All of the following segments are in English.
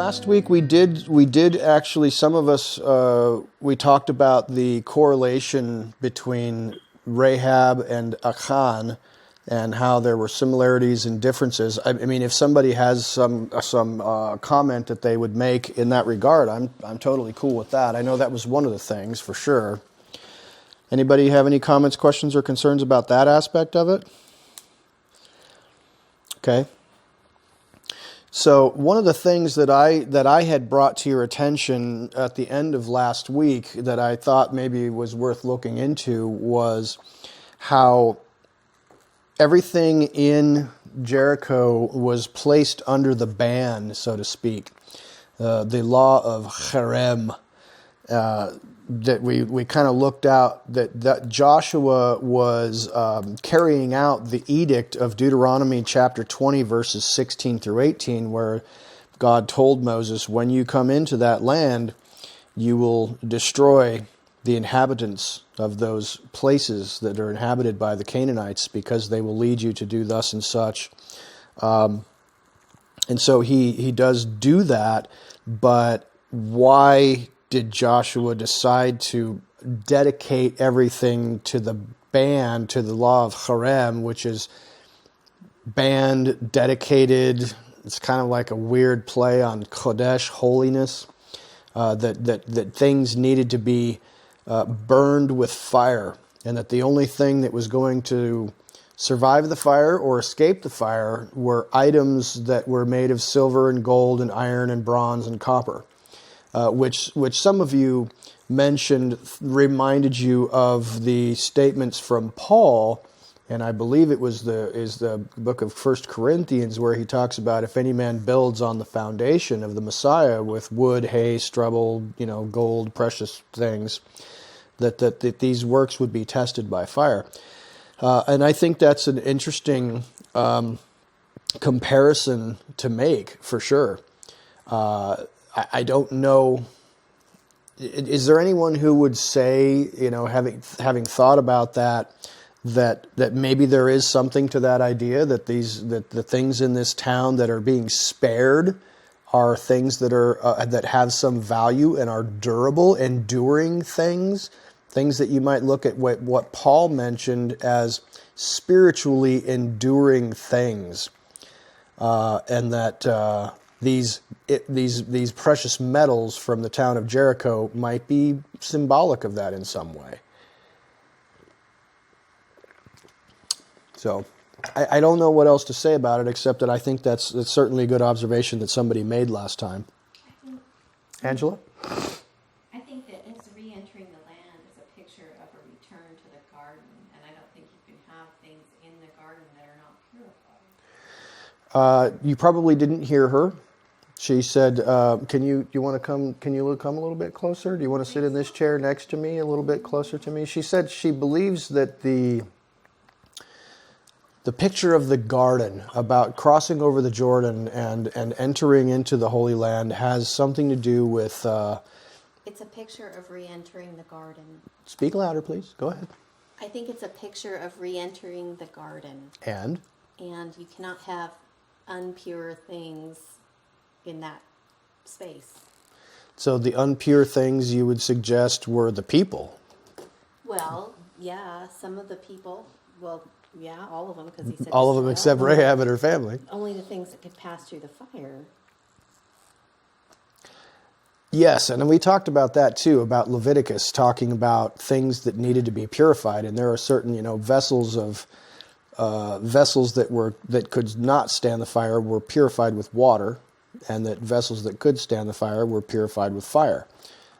last week we did actually, some of us, we talked about the correlation between Rahab and Achan and how there were similarities and differences. I mean, if somebody has some comment that they would make in that regard, I'm totally cool with that. I know that was one of the things for sure. Anybody have any comments, questions, or concerns about that aspect of it? Okay. So one of the things that I had brought to your attention at the end of last week that I thought maybe was worth looking into was how everything in Jericho was placed under the ban, so to speak. The Law of Haram, that we kind of looked out, that Joshua was carrying out the edict of Deuteronomy chapter 20, verses 16 through 18, where God told Moses, when you come into that land, you will destroy the inhabitants of those places that are inhabited by the Canaanites, because they will lead you to do thus and such. And so he does do that, but why did Joshua decide to dedicate everything to the ban, to the Law of Haram, which is banned, dedicated? It's kind of like a weird play on Kodesh, holiness, that things needed to be burned with fire, and that the only thing that was going to survive the fire or escape the fire were items that were made of silver and gold and iron and bronze and copper. Which some of you mentioned reminded you of the statements from Paul, and I believe it was the book of 1 Corinthians, where he talks about if any man builds on the foundation of the Messiah with wood, hay, stubble, gold, precious things, that these works would be tested by fire. And I think that's an interesting comparison to make, for sure. I don't know. Is there anyone who would say, having thought about that maybe there is something to that idea, that the things in this town that are being spared are things that are that have some value and are durable, enduring things that you might look at what Paul mentioned as spiritually enduring things, and that. These precious metals from the town of Jericho might be symbolic of that in some way. So I don't know what else to say about it, except that I think that's certainly a good observation that somebody made last time. Angela? I think that it's reentering the land is a picture of a return to the garden, and I don't think you can have things in the garden that are not purified. You probably didn't hear her. She said, "Can you want to come? Can you come a little bit closer? Do you want to sit in this chair next to me, a little bit closer to me?" She said she believes that the picture of the garden, about crossing over the Jordan and entering into the Holy Land, has something to do with. It's a picture of re-entering the garden. Speak louder, please. Go ahead. I think it's a picture of re-entering the garden. And you cannot have unpure things in that space. So the unpure things you would suggest were the people. Well, yeah, some of the people. Well, yeah, all of them, because he said all of them except Rahab and her family. Only the things that could pass through the fire. Yes, and we talked about that too, about Leviticus, talking about things that needed to be purified, and there are certain, vessels that could not stand the fire were purified with water, and that vessels that could stand the fire were purified with fire,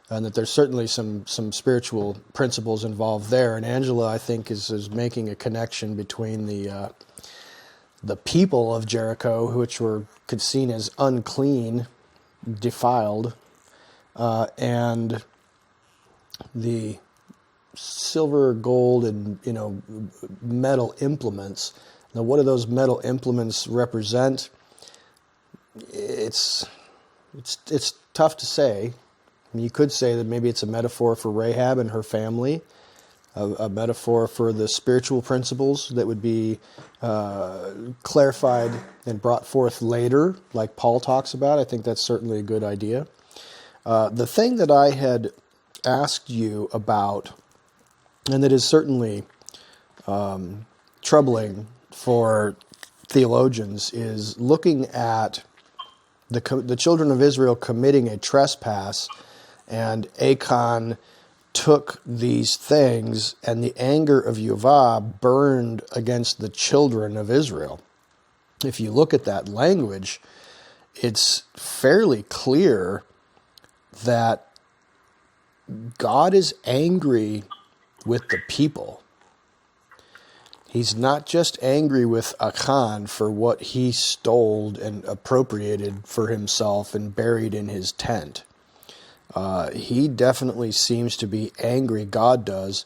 and that there's certainly some spiritual principles involved there. And Angela, I think, is making a connection between the people of Jericho, which were seen as unclean, defiled, and the silver, gold, and metal implements. Now, what do those metal implements represent? It's tough to say. I mean, you could say that maybe it's a metaphor for Rahab and her family, a metaphor for the spiritual principles that would be clarified and brought forth later, like Paul talks about. I think that's certainly a good idea. The thing that I had asked you about, and that is certainly troubling for theologians, is looking at the children of Israel committing a trespass, and Achan took these things, and the anger of Yehovah burned against the children of Israel. If you look at that language, it's fairly clear that God is angry with the people. He's not just angry with Achan for what he stole and appropriated for himself and buried in his tent. He definitely seems to be angry, God does,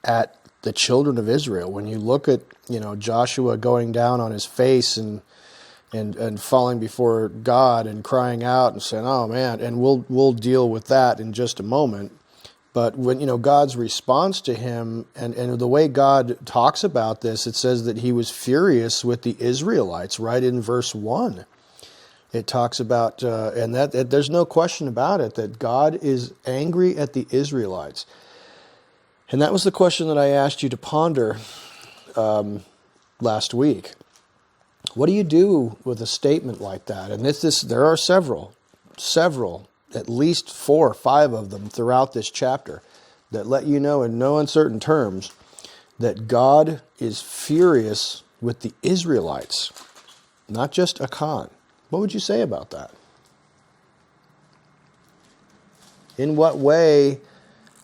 at the children of Israel. When you look at, Joshua going down on his face and falling before God and crying out and saying, "Oh man," and we'll deal with that in just a moment. But when God's response to him, and the way God talks about this, it says that he was furious with the Israelites right in verse 1. It talks about, and that there's no question about it, that God is angry at the Israelites. And that was the question that I asked you to ponder last week. What do you do with a statement like that? And there are several, at least 4 or 5 of them throughout this chapter that let you know in no uncertain terms that God is furious with the Israelites, not just Achan. What would you say about that? In what way?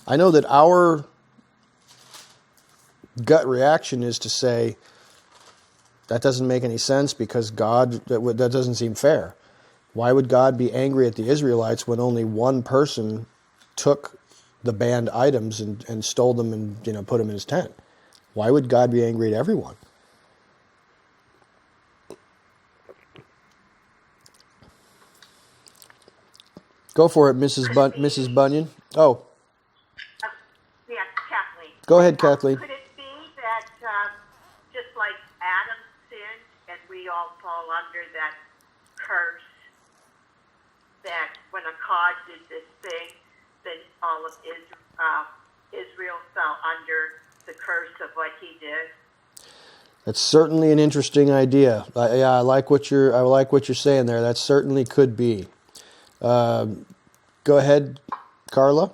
I know that our gut reaction is to say, that doesn't make any sense because God, that doesn't seem fair. Why would God be angry at the Israelites when only one person took the banned items and stole them and put them in his tent? Why would God be angry at everyone? Go for it, Mrs. Bunyan. Oh, Yes, Kathleen. go ahead, Kathleen. Could it be that just like Adam sinned and we all fall under that curse, that when Akkad did this thing, then all of Israel fell under the curse of what he did? That's certainly an interesting idea. I like what you're saying there. That certainly could be. Go ahead, Carla.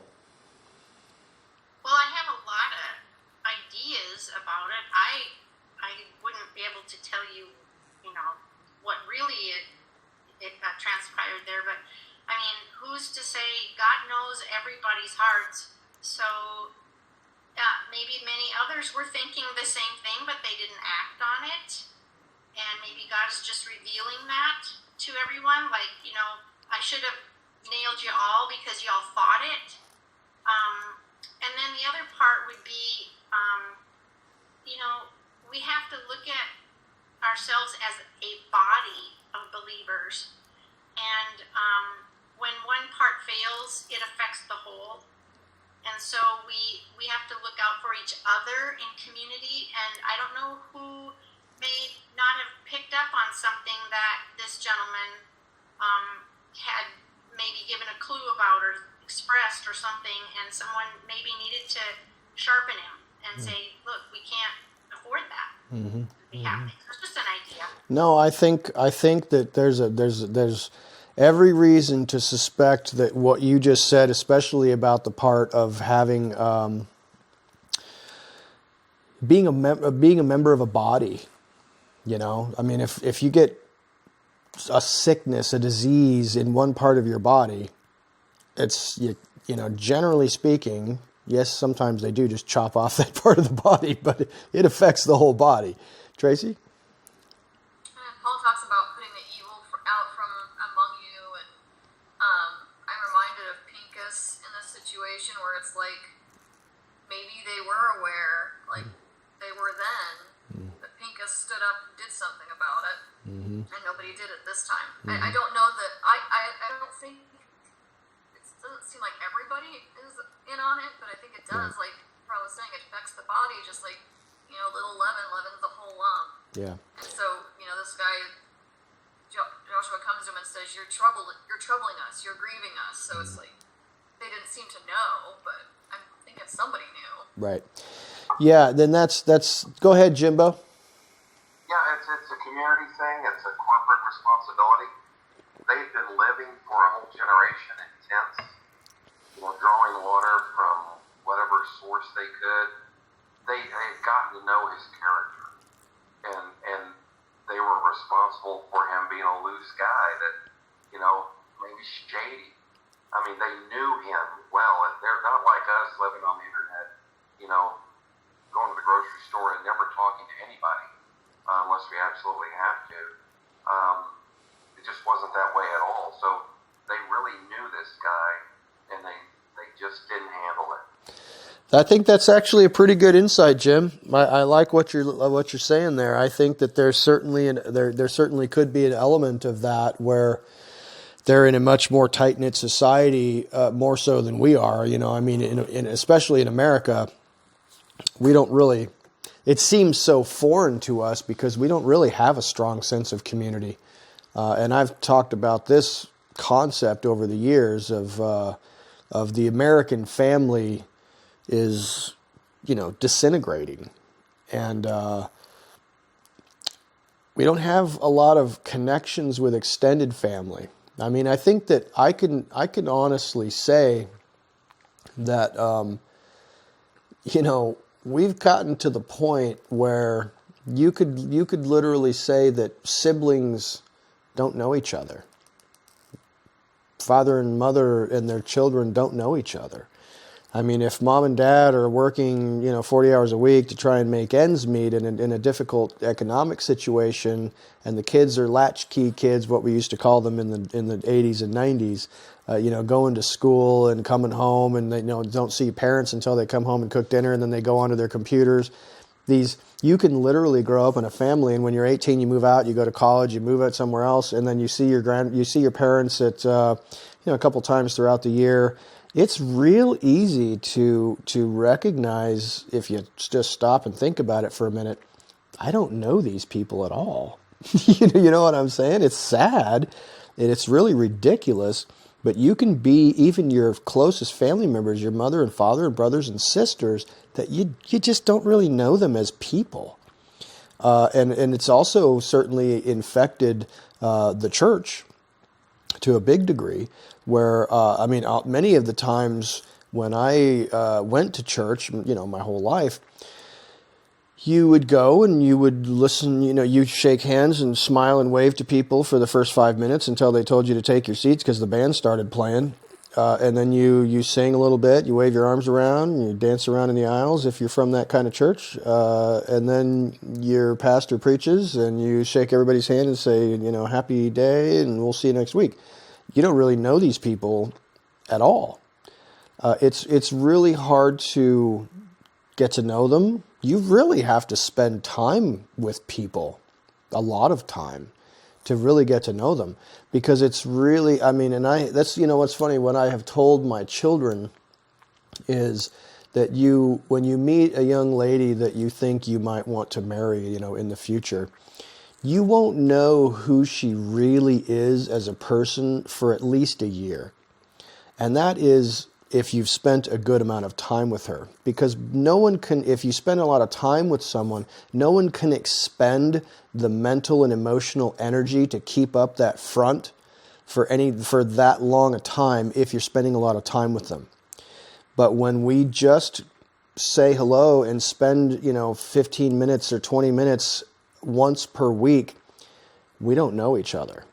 Well, I have a lot of ideas about it. I wouldn't be able to tell you, what really it transpired there. But I mean, who's to say? God knows everybody's hearts. So maybe many others were thinking the same thing, but they didn't act on it. And maybe God is just revealing that to everyone. Like, I should have nailed you all because y'all fought it. And then the other part would be, we have to look at ourselves as a body of believers. And when one part fails, it affects the whole. And so we have to look out for each other in community. And I don't know who may not have picked up on something that this gentleman had maybe given a clue about or expressed or something, and someone maybe needed to sharpen him and say, look, we can't afford that. It's just an idea. No, I think that there's every reason to suspect that what you just said, especially about the part of having being a member of a body. I mean, if you get a sickness, a disease in one part of your body, it's generally speaking, yes, sometimes they do just chop off that part of the body, but it affects the whole body. Tracy? Paul talks about putting the evil out from among you, and I'm reminded of Pincus in this situation where it's like maybe they were aware, like they were then, but Pincus stood up and did something about it, and nobody did it this time. I don't know that, I don't think, it doesn't seem like everybody is in on it, but I think it does, like Carl was saying, it affects Yeah. And so, this guy, Joshua comes to him and says, you're troubling us, you're grieving us. So it's like, they didn't seem to know, but I'm thinking somebody knew. Right. Yeah, then that's go ahead, Jimbo. Yeah, it's a community thing. It's a corporate responsibility. They've been living for a whole generation in tents, drawing water from whatever source they could. They had gotten to know his character, and they were responsible for him being a loose guy that, maybe shady. I mean, they knew him well, and they're not like us living on the internet, going to the grocery store and never talking to anybody unless we absolutely have to. It just wasn't that way at all. So they really knew this guy, and they just didn't handle it. I think that's actually a pretty good insight, Jim. I like what you're saying there. I think that there's certainly there certainly could be an element of that where they're in a much more tight-knit society, more so than we are. I mean, especially in America, we don't really. It seems so foreign to us because we don't really have a strong sense of community. And I've talked about this concept over the years of the American family is, disintegrating, and we don't have a lot of connections with extended family. I mean, I think that I can honestly say that we've gotten to the point where you could literally say that siblings don't know each other. Father and mother and their children don't know each other. I mean, if mom and dad are working, 40 hours a week to try and make ends meet in a difficult economic situation, and the kids are latchkey kids, what we used to call them in the 80s and 90s, going to school and coming home, and they don't see parents until they come home and cook dinner, and then they go onto their computers. You can literally grow up in a family, and when you're 18, you move out, you go to college, you move out somewhere else, and then you see your parents at a couple times throughout the year. It's real easy to recognize, if you just stop and think about it for a minute, I don't know these people at all. You know what I'm saying? It's sad, and it's really ridiculous, but you can be even your closest family members, your mother and father and brothers and sisters, that you just don't really know them as people. And it's also certainly infected the church to a big degree, where, many of the times when I went to church, my whole life, you would go and you would listen, you'd shake hands and smile and wave to people for the first 5 minutes until they told you to take your seats because the band started playing. And then you sing a little bit, you wave your arms around, you dance around in the aisles if you're from that kind of church. And then your pastor preaches and you shake everybody's hand and say, happy day and we'll see you next week. You don't really know these people at all. It's really hard to get to know them. You really have to spend time with people, a lot of time, to really get to know them, because it's really, that's, what's funny, what I have told my children is that when you meet a young lady that you think you might want to marry, in the future, you won't know who she really is as a person for at least a year. And that is if you've spent a good amount of time with her. Because no one can, if you spend a lot of time with someone, no one can expend the mental and emotional energy to keep up that front for that long a time if you're spending a lot of time with them. But when we just say hello and spend, 15 minutes or 20 minutes once per week, we don't know each other.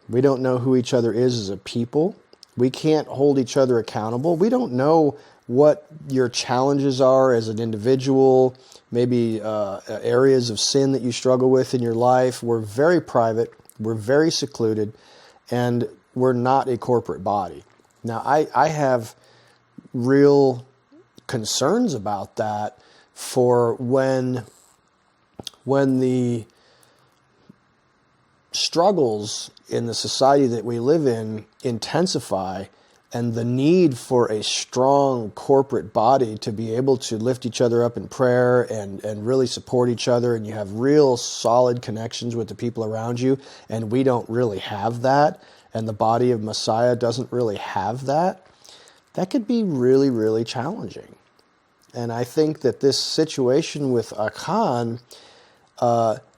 We don't know who each other is as a people. We can't hold each other accountable. We don't know what your challenges are as an individual, maybe areas of sin that you struggle with in your life. We're very private, we're very secluded, and we're not a corporate body. Now, I have real concerns about that for when the struggles in the society that we live in intensify and the need for a strong corporate body to be able to lift each other up in prayer and really support each other, and you have real solid connections with the people around you, and we don't really have that, and the body of Messiah doesn't really have that, that could be really, really challenging. And I think that this situation with Achan,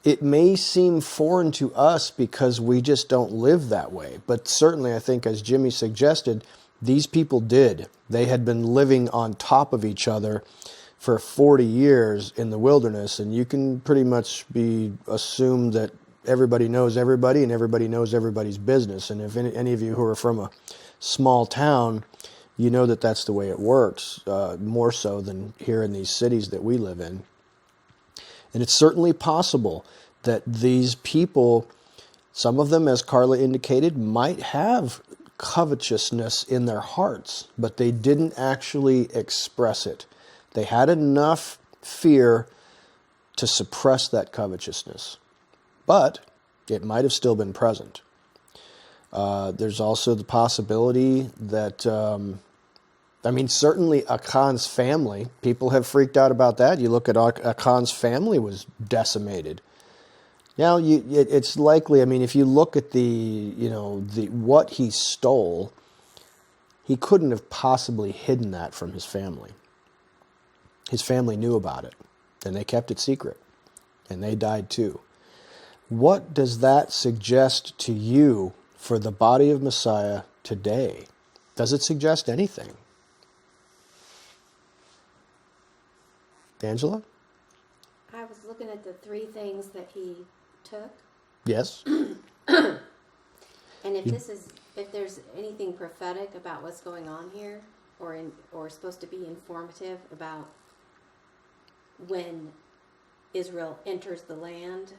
it may seem foreign to us because we just don't live that way. But certainly, I think, as Jimmy suggested, these people did. They had been living on top of each other for 40 years in the wilderness, and you can pretty much be assumed that everybody knows everybody and everybody knows everybody's business. And if any of you who are from a small town, you know that that's the way it works, more so than here in these cities that we live in. And it's certainly possible that these people, some of them, as Carla indicated, might have covetousness in their hearts, but they didn't actually express it. They had enough fear to suppress that covetousness, but it might have still been present. There's also the possibility that, certainly Achan's family, people have freaked out about that. You look at Achan's family was decimated. Now, it's likely, if you look at the what he stole, he couldn't have possibly hidden that from his family. His family knew about it, and they kept it secret, and they died too. What does that suggest to you for the body of Messiah today? Does it suggest anything? Angela? I was looking at the 3 things that he took, Yes. and if there's anything prophetic about what's going on here, or supposed to be informative about when Israel enters the land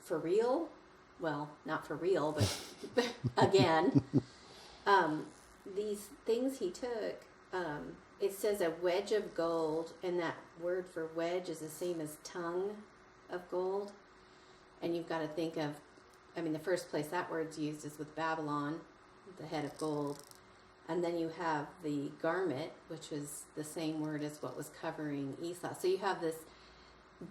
for real, well, not for real, but again, these things he took, it says a wedge of gold, and that word for wedge is the same as tongue of gold. And you've got to think of, the first place that word's used is with Babylon, the head of gold. And then you have the garment, which is the same word as what was covering Esau. So you have this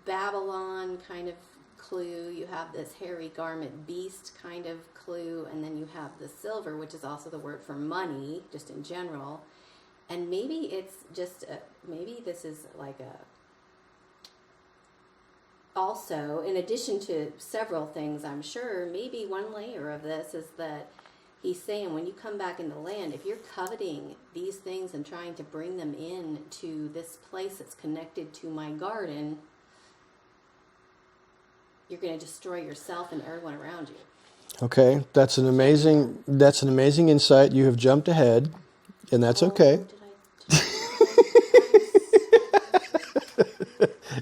Babylon kind of clue, you have this hairy garment beast kind of clue, and then you have the silver, which is also the word for money, just in general. And maybe it's just, maybe this is like also, in addition to several things, I'm sure, maybe one layer of this is that he's saying when you come back in the land, if you're coveting these things and trying to bring them in to this place that's connected to my garden, you're going to destroy yourself and everyone around you. Okay, that's an amazing insight. You have jumped ahead, and that's okay.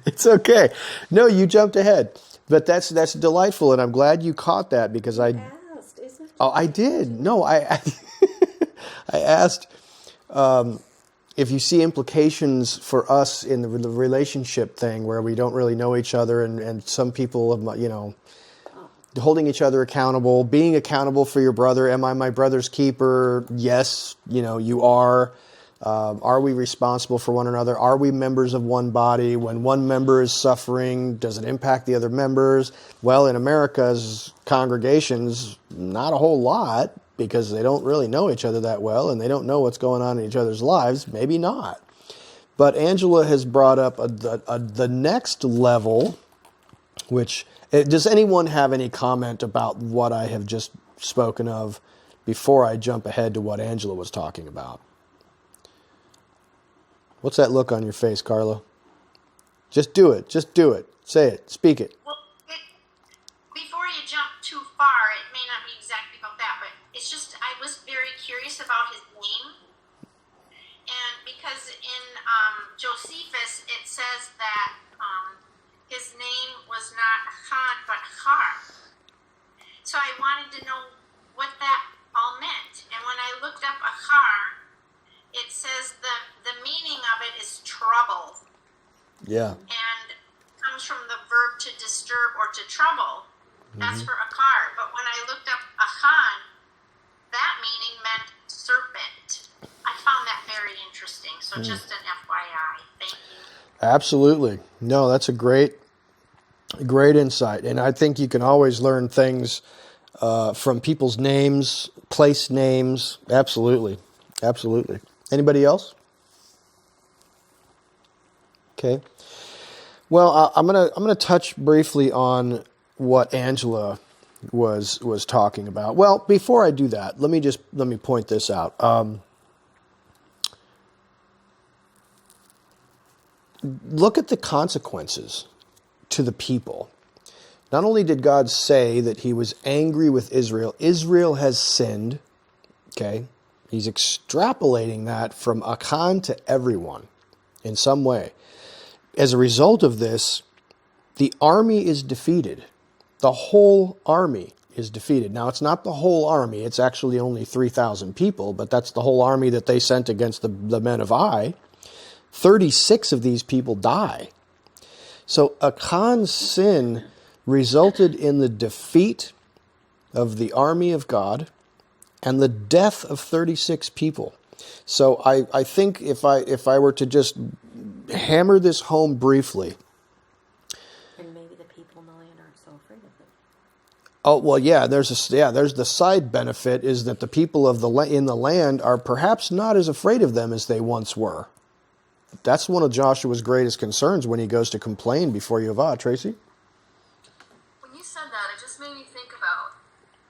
It's okay. No, you jumped ahead, but that's delightful, and I'm glad you caught that because I asked. Isn't it? Oh, I did. No, I asked if you see implications for us in the relationship thing where we don't really know each other, and some people, holding each other accountable, being accountable for your brother. Am I my brother's keeper? Yes, you are. Are we responsible for one another? Are we members of one body? When one member is suffering, does it impact the other members? Well, in America's congregations, not a whole lot, because they don't really know each other that well, and they don't know what's going on in each other's lives. Maybe not. But Angela has brought up the next level, which, does anyone have any comment about what I have just spoken of before I jump ahead to what Angela was talking about? What's that look on your face, Carla? Just do it. Just do it. Say it. Speak it. Well, before you jump too far, it may not be exactly about that, but it's just I was very curious about his name. And because in Josephus, it says that his name was not Achan, but Har. So I wanted to know what that all meant. And when I looked up Har, it says the meaning of it is trouble. Yeah. And comes from the verb to disturb or to trouble. That's for Akar. But when I looked up Achan, that meaning meant serpent. very interesting. So just an FYI. Thank you. Absolutely. No, that's a great insight. And I think you can always learn things from people's names, place names. Absolutely. Absolutely. Anybody else? Okay. Well, I'm gonna touch briefly on what Angela was talking about. Well, before I do that, let me point this out. Look at the consequences to the people. Not only did God say that he was angry with Israel, Israel has sinned. Okay? He's extrapolating that from Achan to everyone in some way. As a result of this, the army is defeated. The whole army is defeated. Now, it's not the whole army. It's actually only 3,000 people, but that's the whole army that they sent against the men of Ai. 36 of these people die. So Achan's sin resulted in the defeat of the army of God and the death of 36 people. So I think if I were to just hammer this home briefly. And maybe the people in the land aren't so afraid of them. Oh well, yeah. There's the side benefit is that the people in the land are perhaps not as afraid of them as they once were. That's one of Joshua's greatest concerns when he goes to complain before Yehovah. Tracy? When you said that, it just made me think about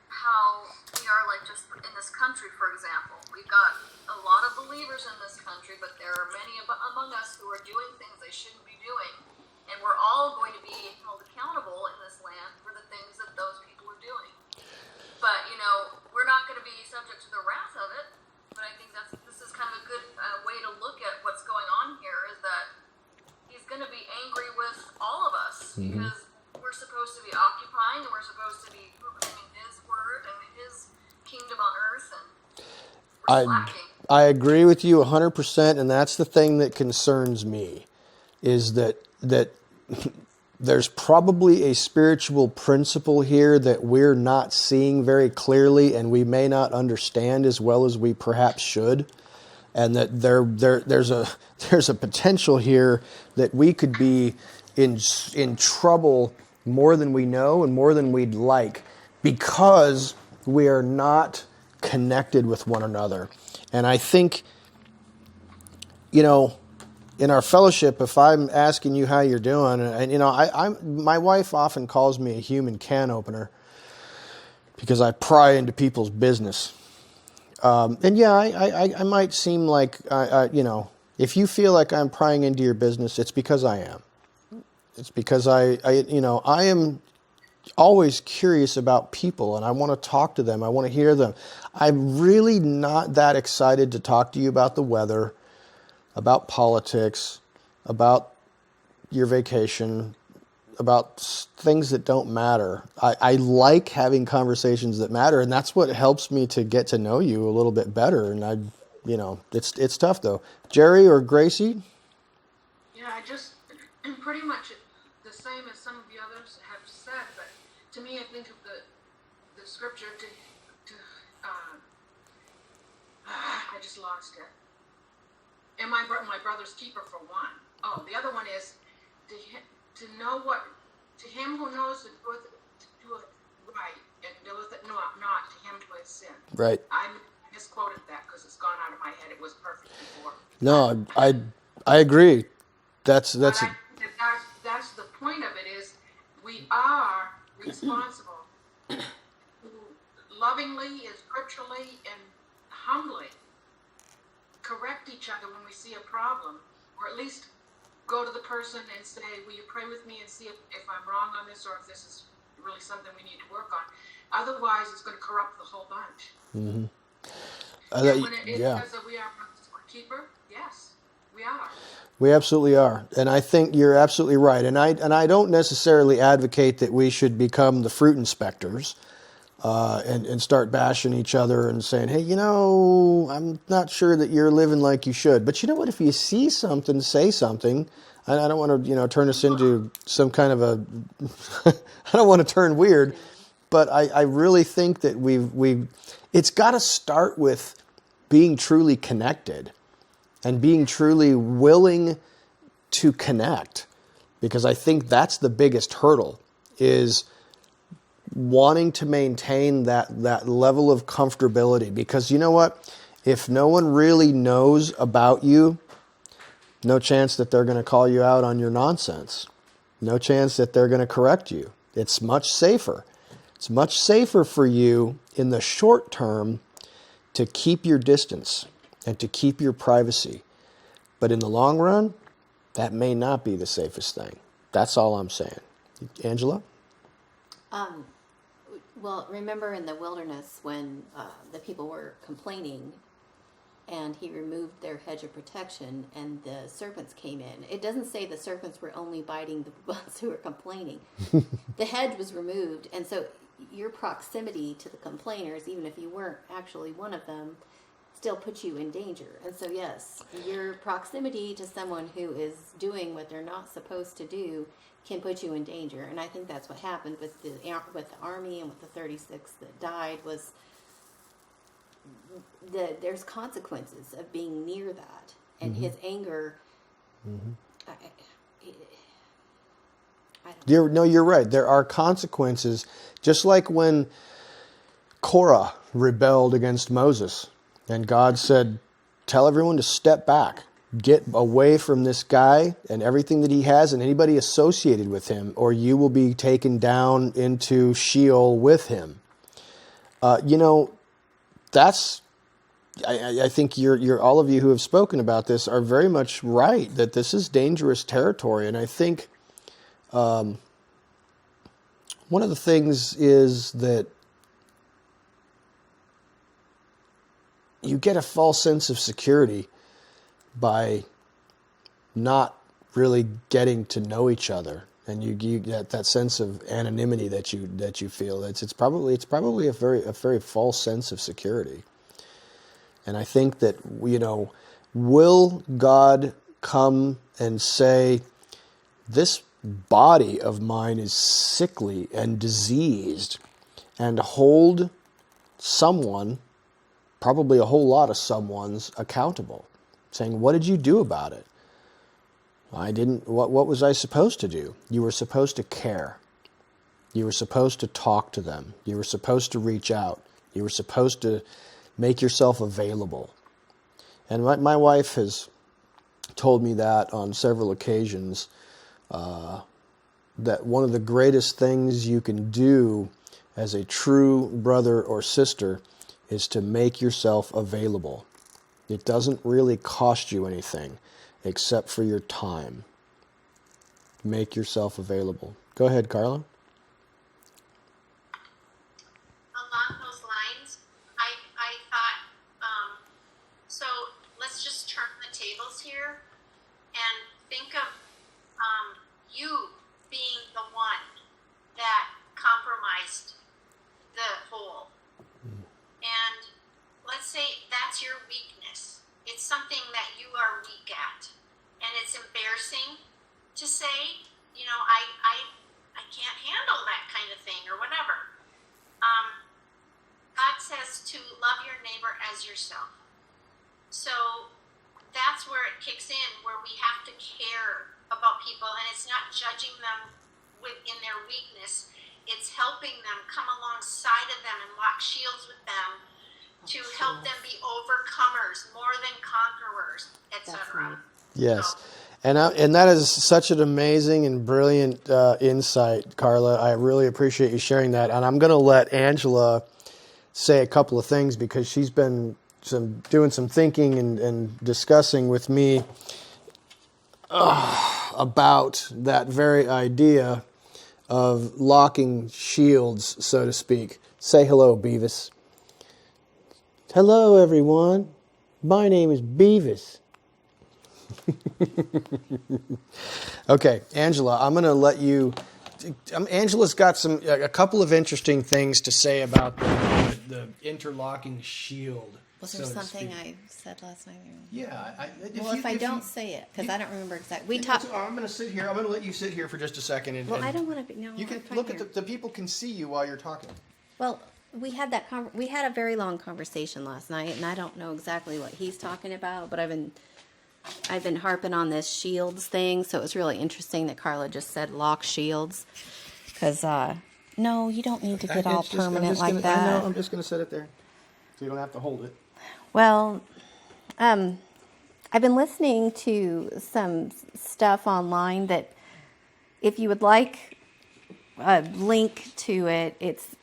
how we are like just in this country, for example. We've got a lot of believers in this country, but there are many among us who are doing things they shouldn't be doing. And we're all going to be held accountable in this land for the things that those people are doing. But, we're not going to be subject to the wrath of it. But I think this is kind of a good way to look at what's going on here, is that he's going to be angry with all of us because we're supposed to be occupying and we're supposed to be proclaiming his word and his kingdom on earth, and we're slacking. I agree with you 100%, and that's the thing that concerns me, is that there's probably a spiritual principle here that we're not seeing very clearly, and we may not understand as well as we perhaps should, and that there's a potential here that we could be in trouble more than we know and more than we'd like because we are not connected with one another. And I think, in our fellowship, if I'm asking you how you're doing, and my wife often calls me a human can opener because I pry into people's business. I might seem like if you feel like I'm prying into your business, it's because I am. It's because I am always curious about people, and I want to talk to them. I want to hear them. I'm really not that excited to talk to you about the weather, about politics, about your vacation, about things that don't matter. I like having conversations that matter, and that's what helps me to get to know you a little bit better. And it's tough though. Jerry or Gracie? Yeah, I just pretty much the same as some of the others have said, but to me, I think of the scripture I just lost it. And my brother's keeper, for one. Oh, the other one is to know what, to him who knows to do it right and doeth it not, to him who has sinned. Right. I misquoted that because it's gone out of my head. It was perfect before. No, I agree. That's the point of it is we are responsible to lovingly and scripturally and humbly correct each other when we see a problem, or at least go to the person and say, will you pray with me and see if I'm wrong on this, or if this is really something we need to work on. Otherwise, it's going to corrupt the whole bunch. Mm-hmm. Because we are a keeper, yes, we are. We absolutely are. And I think you're absolutely right. And I don't necessarily advocate that we should become the fruit inspectors and start bashing each other and saying, hey, I'm not sure that you're living like you should. But you know what? If you see something, say something. I don't want to, turn this into some kind of a, I don't want to turn weird, but I really think that it's got to start with being truly connected. and being truly willing to connect, because I think that's the biggest hurdle, is wanting to maintain that level of comfortability. Because you know what? If no one really knows about you, no chance that they're going to call you out on your nonsense. No chance that they're going to correct you. It's much safer. It's much safer for you in the short term to keep your distance and to keep your privacy. But in the long run, that may not be the safest thing. That's all I'm saying. Angela? Well, remember in the wilderness when the people were complaining and he removed their hedge of protection and the serpents came in. It doesn't say the serpents were only biting the ones who were complaining. The hedge was removed, and so your proximity to the complainers, even if you weren't actually one of them, still puts you in danger. And so yes, your proximity to someone who is doing what they're not supposed to do can put you in danger. And I think that's what happened with the army and with the 36 that died, was there's consequences of being near that, and his anger. I don't know. You're right. There are consequences, just like when Korah rebelled against Moses, and God said, "Tell everyone to step back, get away from this guy and everything that he has, and anybody associated with him, or you will be taken down into Sheol with him." That's. I think you're all of you who have spoken about this are very much right, that this is dangerous territory. And I think one of the things is that you get a false sense of security by not really getting to know each other, and you get that sense of anonymity that you feel. It's probably a very false sense of security. And I think that, will God come and say, this body of mine is sickly and diseased, and hold someone, probably a whole lot of someones, accountable, saying, what did you do about it? I didn't. What was I supposed to do? You were supposed to care. You were supposed to talk to them. You were supposed to reach out. You were supposed to make yourself available. And my wife has told me that on several occasions, that one of the greatest things you can do as a true brother or sister is to make yourself available. It doesn't really cost you anything except for your time. Make yourself available. Go ahead, Carla. Along those lines, I thought, so let's just turn the tables here and think of you being the one that compromised the whole. And let's say that's your weakness. It's something that you are weak at. And it's embarrassing to say, I can't handle that kind of thing or whatever. God says to love your neighbor as yourself. So that's where it kicks in, where we have to care about people, and it's not judging them within their weakness. It's helping them, come alongside of them and lock shields with them to help them be overcomers, more than conquerors, etc. Yes. And that is such an amazing and brilliant insight, Carla. I really appreciate you sharing that. And I'm going to let Angela say a couple of things, because she's been doing some thinking and discussing with me about that very idea of locking shields, so to speak. Say hello, Beavis. Hello, everyone. My name is Beavis. Okay, Angela, I'm going to let you. Angela's got a couple of interesting things to say about the interlocking shield. Was there something I said last night? Yeah. If I don't say it, because I don't remember exactly. We talked. I'm going to sit here. I'm going to let you sit here for just a second. I don't want to be. No, you can look at the people can see you while you're talking. Well, we had we had a very long conversation last night, and I don't know exactly what he's talking about, but I've been I've been harping on this shields thing, so it was really interesting that Carla just said lock shields. Because, no, you don't need to get all permanent like that. I know, I'm just going to set it there. So you don't have to hold it. Well, I've been listening to some stuff online that if you would like a link to it, it's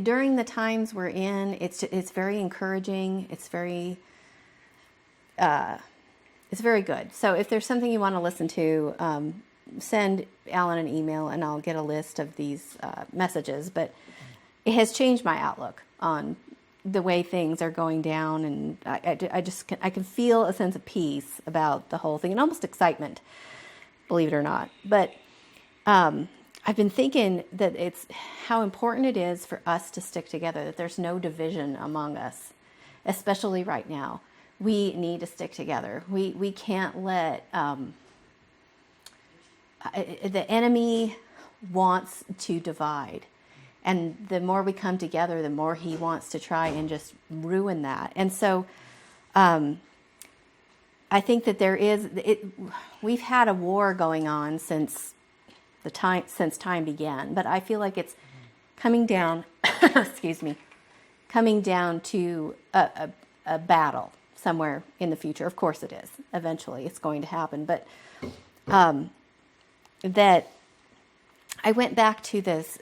during the times we're in, it's very encouraging. It's very good. So if there's something you want to listen to, send Alan an email and I'll get a list of these messages. But it has changed my outlook on the way things are going down, and I can feel a sense of peace about the whole thing and almost excitement, believe it or not. But I've been thinking that it's how important it is for us to stick together, that there's no division among us, especially right now. We need to stick together. We can't let the enemy wants to divide. And the more we come together, the more he wants to try and just ruin that. And so I think that we've had a war going on since time began, but I feel like it's coming down, coming down to a battle somewhere in the future. Of course it is. Eventually it's going to happen. But that I went back to this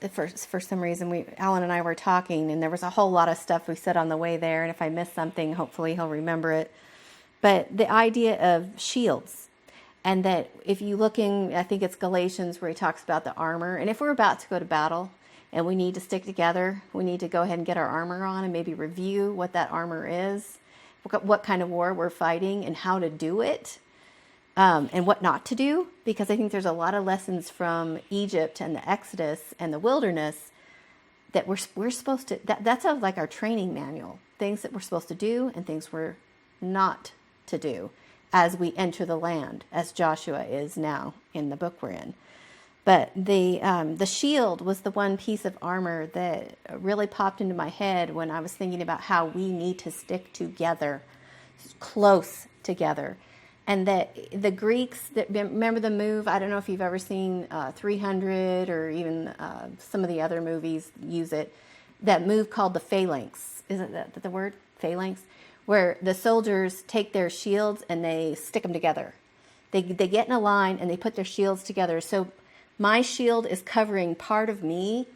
for some reason. Alan and I were talking, and there was a whole lot of stuff we said on the way there. And if I missed something, hopefully he'll remember it. But the idea of shields, and that if you look in, I think it's Galatians where he talks about the armor. And if we're about to go to battle and we need to stick together, we need to go ahead and get our armor on and maybe review what that armor is, what kind of war we're fighting, and how to do it. And what not to do, because I think there's a lot of lessons from Egypt and the Exodus and the wilderness that we're supposed to, that's like our training manual, things that we're supposed to do and things we're not to do as we enter the land, as Joshua is now in the book we're in. But the shield was the one piece of armor that really popped into my head when I was thinking about how we need to stick together, close together. And that the Greeks, that remember the move, I don't know if you've ever seen 300 or even some of the other movies use it, that move called the phalanx. Isn't that the word? Phalanx? Where the soldiers take their shields and they stick them together. They get in a line and they put their shields together. So my shield is covering part of me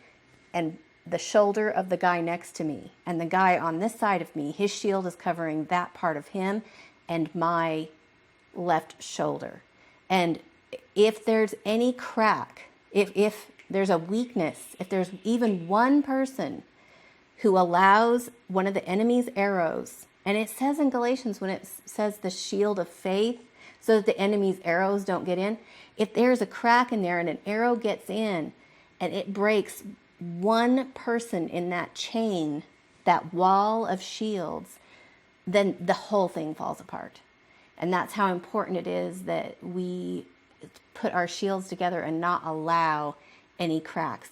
and the shoulder of the guy next to me. And the guy on this side of me, his shield is covering that part of him and my left shoulder. And if there's any crack, if there's a weakness, if there's even one person who allows one of the enemy's arrows, and it says in Galatians when it says the shield of faith, so that the enemy's arrows don't get in, if there's a crack in there and an arrow gets in and it breaks one person in that chain, that wall of shields, then the whole thing falls apart. And that's how important it is that we put our shields together and not allow any cracks.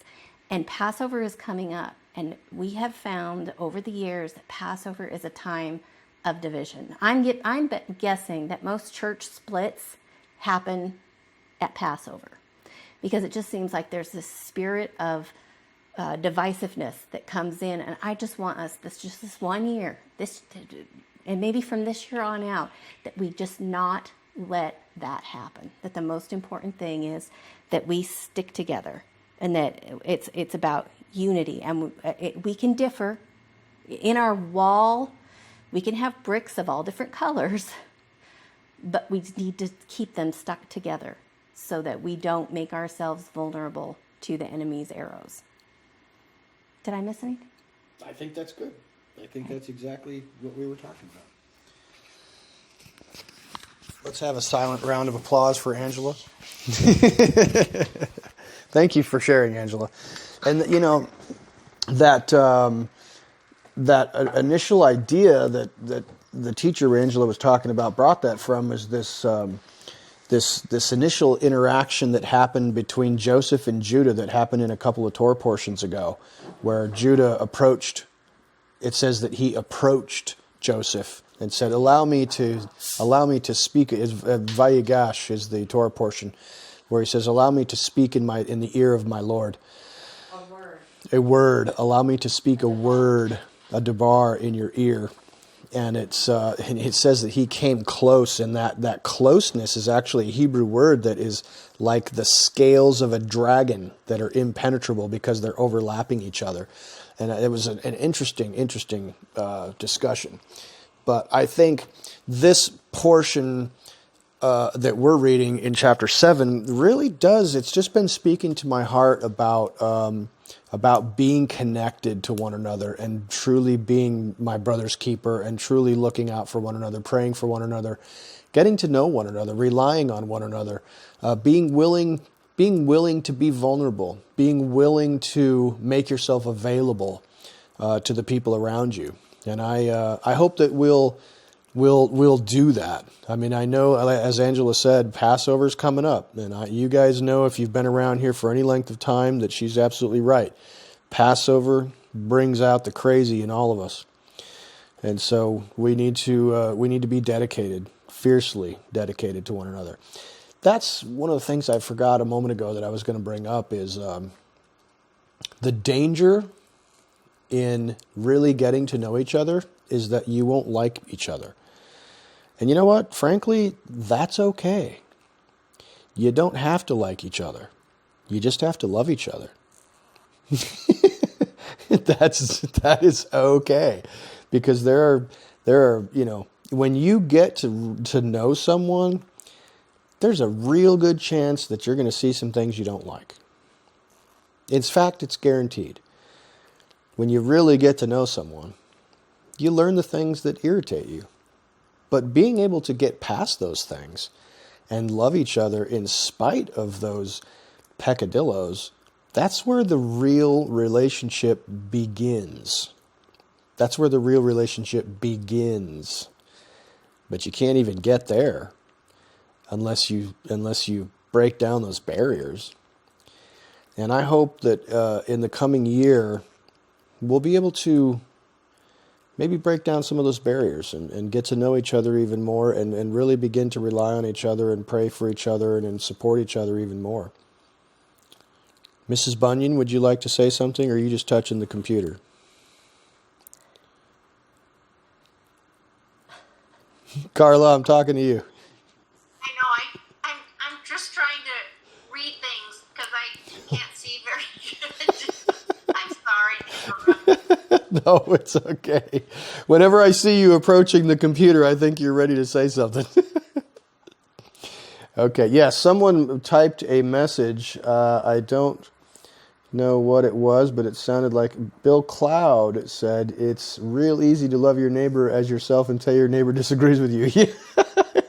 And Passover is coming up. And we have found over the years that Passover is a time of division. I'm guessing that most church splits happen at Passover, because it just seems like there's this spirit of divisiveness that comes in. And I just want us, this 1 year, and maybe from this year on out, that we just not let that happen. That the most important thing is that we stick together, and that it's about unity. And we can differ. In our wall, we can have bricks of all different colors, but we need to keep them stuck together so that we don't make ourselves vulnerable to the enemy's arrows. Did I miss anything? I think that's good. I think that's exactly what we were talking about. Let's have a silent round of applause for Angela. Thank you for sharing, Angela. And you know, that initial idea that the teacher Angela was talking about brought that from is this initial interaction that happened between Joseph and Judah that happened in a couple of Torah portions ago, where Judah approached. It says that he approached Joseph and said, allow me to speak. Vayigash is the Torah portion where he says, allow me to speak in the ear of my Lord. A word. Allow me to speak a word, a debar in your ear. And it says that he came close, and that closeness is actually a Hebrew word that is like the scales of a dragon that are impenetrable because they're overlapping each other. And it was an interesting discussion. But I think this portion that we're reading in chapter 7 really does, it's just been speaking to my heart about being connected to one another and truly being my brother's keeper and truly looking out for one another, praying for one another, getting to know one another, relying on one another, being willing to be vulnerable, being willing to make yourself available to the people around you. And I hope that we'll do that. I mean, I know, as Angela said, Passover's coming up, and you guys know, if you've been around here for any length of time, that she's absolutely right. Passover brings out the crazy in all of us, and so we need to be dedicated, fiercely dedicated to one another. That's one of the things I forgot a moment ago that I was going to bring up is the danger in really getting to know each other is that you won't like each other. And you know what? Frankly, that's okay. You don't have to like each other. You just have to love each other. That is okay. Because there are, when you get to know someone, there's a real good chance that you're going to see some things you don't like. In fact, it's guaranteed. When you really get to know someone, you learn the things that irritate you. But being able to get past those things and love each other in spite of those peccadillos, that's where the real relationship begins. That's where the real relationship begins. But you can't even get there unless you break down those barriers. And I hope that in the coming year, we'll be able to maybe break down some of those barriers and get to know each other even more and really begin to rely on each other and pray for each other and support each other even more. Mrs. Bunyan, would you like to say something, or are you just touching the computer? Carla, I'm talking to you. I know. I'm just trying to read things because I can't see very good. I'm sorry. No, it's okay. Whenever I see you approaching the computer, I think you're ready to say something. Okay, yeah, someone typed a message. I don't know what it was, but it sounded like Bill Cloud said, it's real easy to love your neighbor as yourself until your neighbor disagrees with you.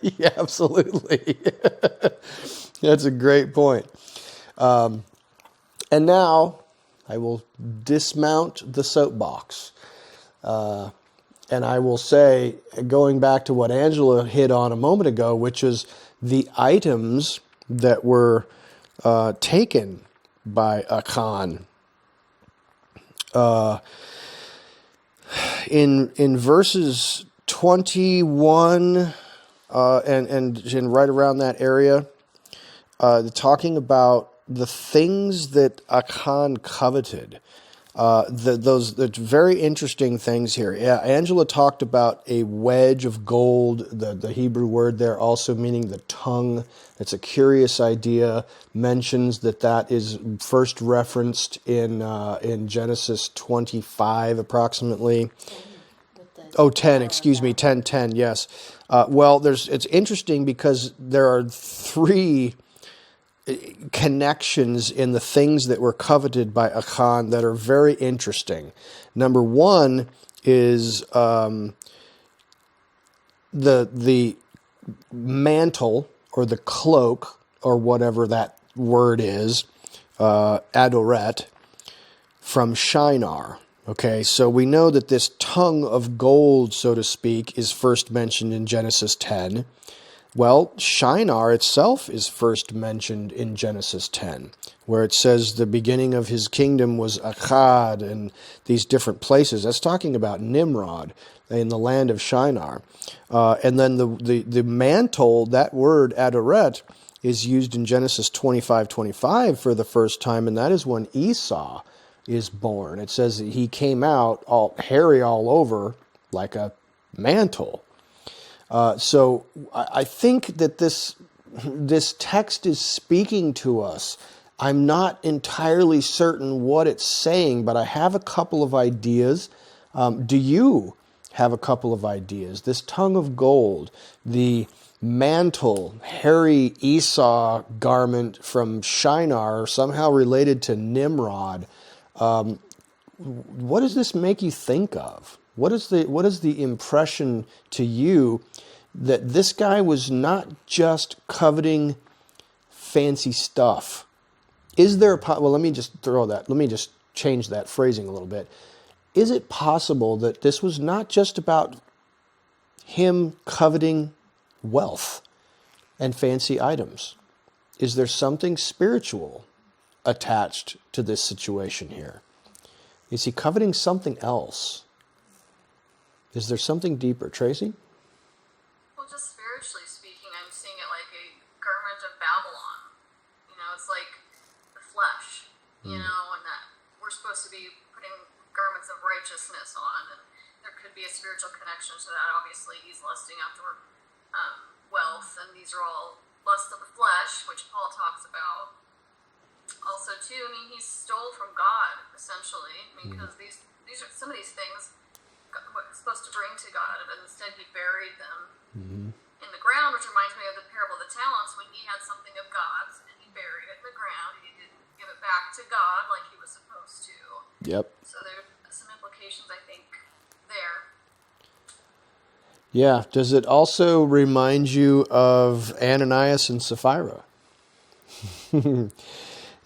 Yeah, absolutely. That's a great point. And now I will dismount the soapbox. And I will say, going back to what Angela hit on a moment ago, which is the items that were taken by Achan. In verses 21 and right around that area, talking about the things that Achan coveted. Those very interesting things here. Yeah, Angela talked about a wedge of gold, the Hebrew word there also meaning the tongue. It's a curious idea, mentions that is first referenced in Genesis 25 approximately. 10, excuse me, 10, yes. It's interesting because there are three connections in the things that were coveted by Achan that are very interesting. Number one is the mantle or the cloak or whatever that word is, adoret, from Shinar. Okay, so we know that this tongue of gold, so to speak, is first mentioned in Genesis 10. Well, Shinar itself is first mentioned in Genesis 10. where it says the beginning of his kingdom was Akkad and these different places. That's talking about Nimrod in the land of Shinar. And then the mantle, that word Adoret, is used in Genesis 25:25 for the first time, and that is when Esau is born. It says that he came out all hairy all over like a mantle. So I think that this text is speaking to us. I'm not entirely certain what it's saying, but I have a couple of ideas. Do you have a couple of ideas? This tongue of gold, the mantle, hairy Esau garment from Shinar, somehow related to Nimrod. What does this make you think of? What is the impression to you that this guy was not just coveting fancy stuff? Is there well, let me just change that phrasing a little bit. Is it possible that this was not just about him coveting wealth and fancy items? Is there something spiritual attached to this situation here? Is he coveting something else? Is there something deeper? Tracy? Well, just spiritually speaking, I'm seeing it like a garment of Babylon. It's like the flesh, and that we're supposed to be putting garments of righteousness on, and there could be a spiritual connection to that. Obviously, he's lusting after wealth, and these are all lust of the flesh, which Paul talks about. Also, too, he stole from God, essentially, because these are some of these things what was supposed to bring to God, but instead he buried them in the ground, which reminds me of the parable of the talents, when he had something of God's and he buried it in the ground, and he didn't give it back to God like he was supposed to. Yep. So there's some implications, I think, there. Yeah. Does it also remind you of Ananias and Sapphira?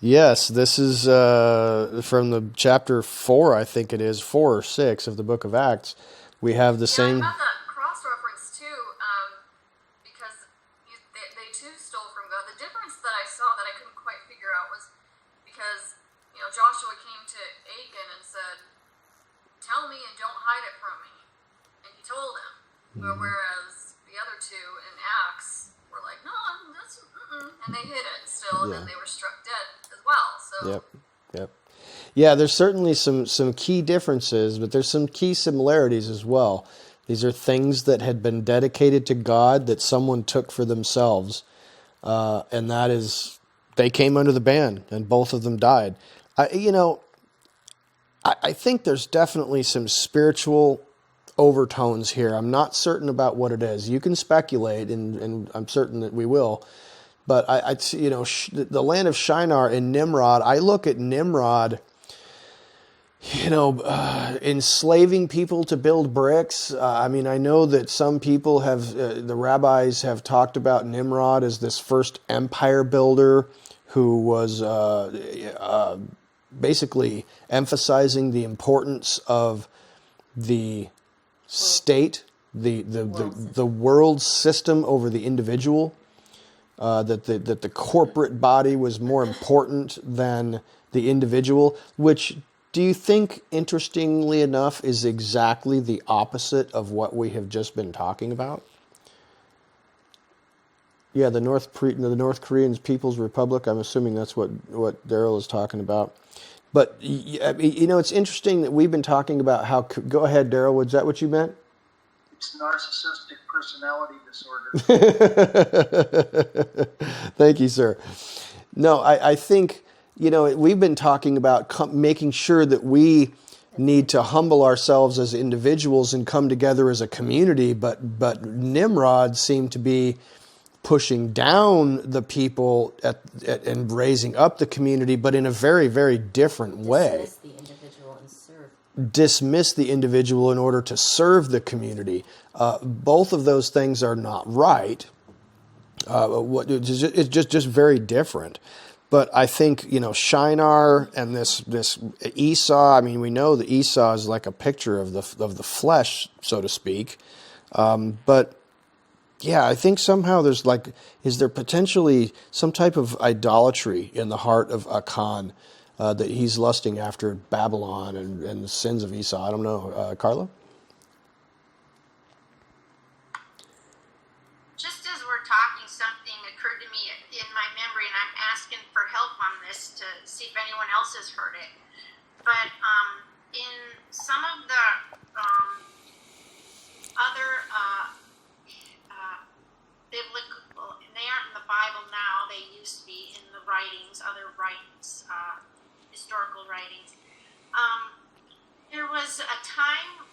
Yes, this is from the chapter 4, I think it is, 4 or 6 of the book of Acts. We have the same... I found that cross-reference too, because they too stole from God. The difference that I saw that I couldn't quite figure out was because, Joshua came to Achan and said, "Tell me and don't hide it from me." And he told him. Whereas the other two in Acts were like, "No, that's... and they hid it still, and then they were struck dead as well. So Yep. Yeah, there's certainly some key differences, but there's some key similarities as well. These are things that had been dedicated to God that someone took for themselves, and that is, they came under the ban, and both of them died. I think there's definitely some spiritual overtones here. I'm not certain about what it is. You can speculate, and I'm certain that we will. But the land of Shinar and Nimrod, I look at Nimrod, enslaving people to build bricks. I know that some people the rabbis have talked about Nimrod as this first empire builder who was basically emphasizing the importance of the state, the world system over the individual. That the corporate body was more important than the individual, which, do you think, interestingly enough, is exactly the opposite of what we have just been talking about? Yeah, the North Korean People's Republic, I'm assuming that's what Daryl is talking about. But, it's interesting that we've been talking about how... Go ahead, Daryl, was that what you meant? It's narcissistic personality disorder. Thank you, sir. No, I think, we've been talking about making sure that we need to humble ourselves as individuals and come together as a community, but Nimrod seemed to be pushing down the people and raising up the community, but in a very, very different way. Dismiss the individual in order to serve the community. Both of those things are not right. It's just very different. But I think, Shinar and this Esau, we know that Esau is like a picture of the flesh, so to speak. But Yeah, I think somehow there's like, is there potentially some type of idolatry in the heart of Achan, that he's lusting after Babylon and the sins of Esau? I don't know. Carla? Just as we're talking, something occurred to me in my memory, and I'm asking for help on this to see if anyone else has heard it. But in some of the other biblical, and they aren't in the Bible now, they used to be in the writings, other writings, historical writings. There was a time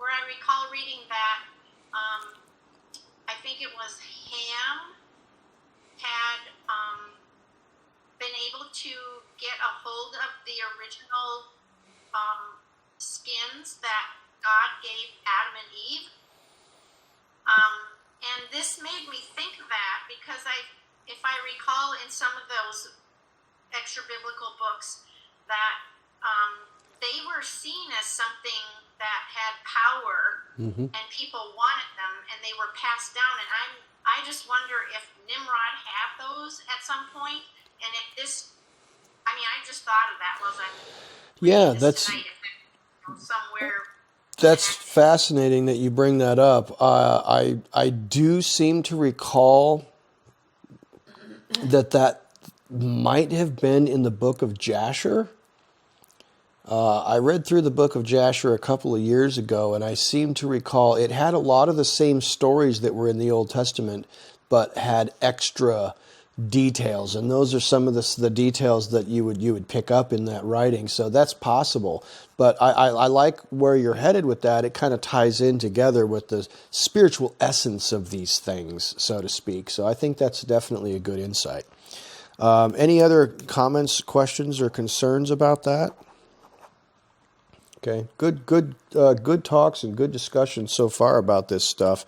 where I recall reading that I think it was Ham had been able to get a hold of the original skins that God gave Adam and Eve. And this made me think of that because if I recall in some of those extra biblical books that they were seen as something that had power, and people wanted them, and they were passed down. And I just wonder if Nimrod had those at some point, and if this, I mean, I just thought of that while I'm Yeah, reading that's this tonight. If somewhere. that's fascinating that you bring that up. I do seem to recall that might have been in the book of Jasher. I read through the book of Jasher a couple of years ago, and I seem to recall it had a lot of the same stories that were in the Old Testament, but had extra details, and those are some of the details that you would pick up in that writing. So that's possible. But I like where you're headed with that. It kind of ties in together with the spiritual essence of these things, so to speak. So I think that's definitely a good insight. Any other comments, questions, or concerns about that? Okay, good talks and good discussion so far about this stuff.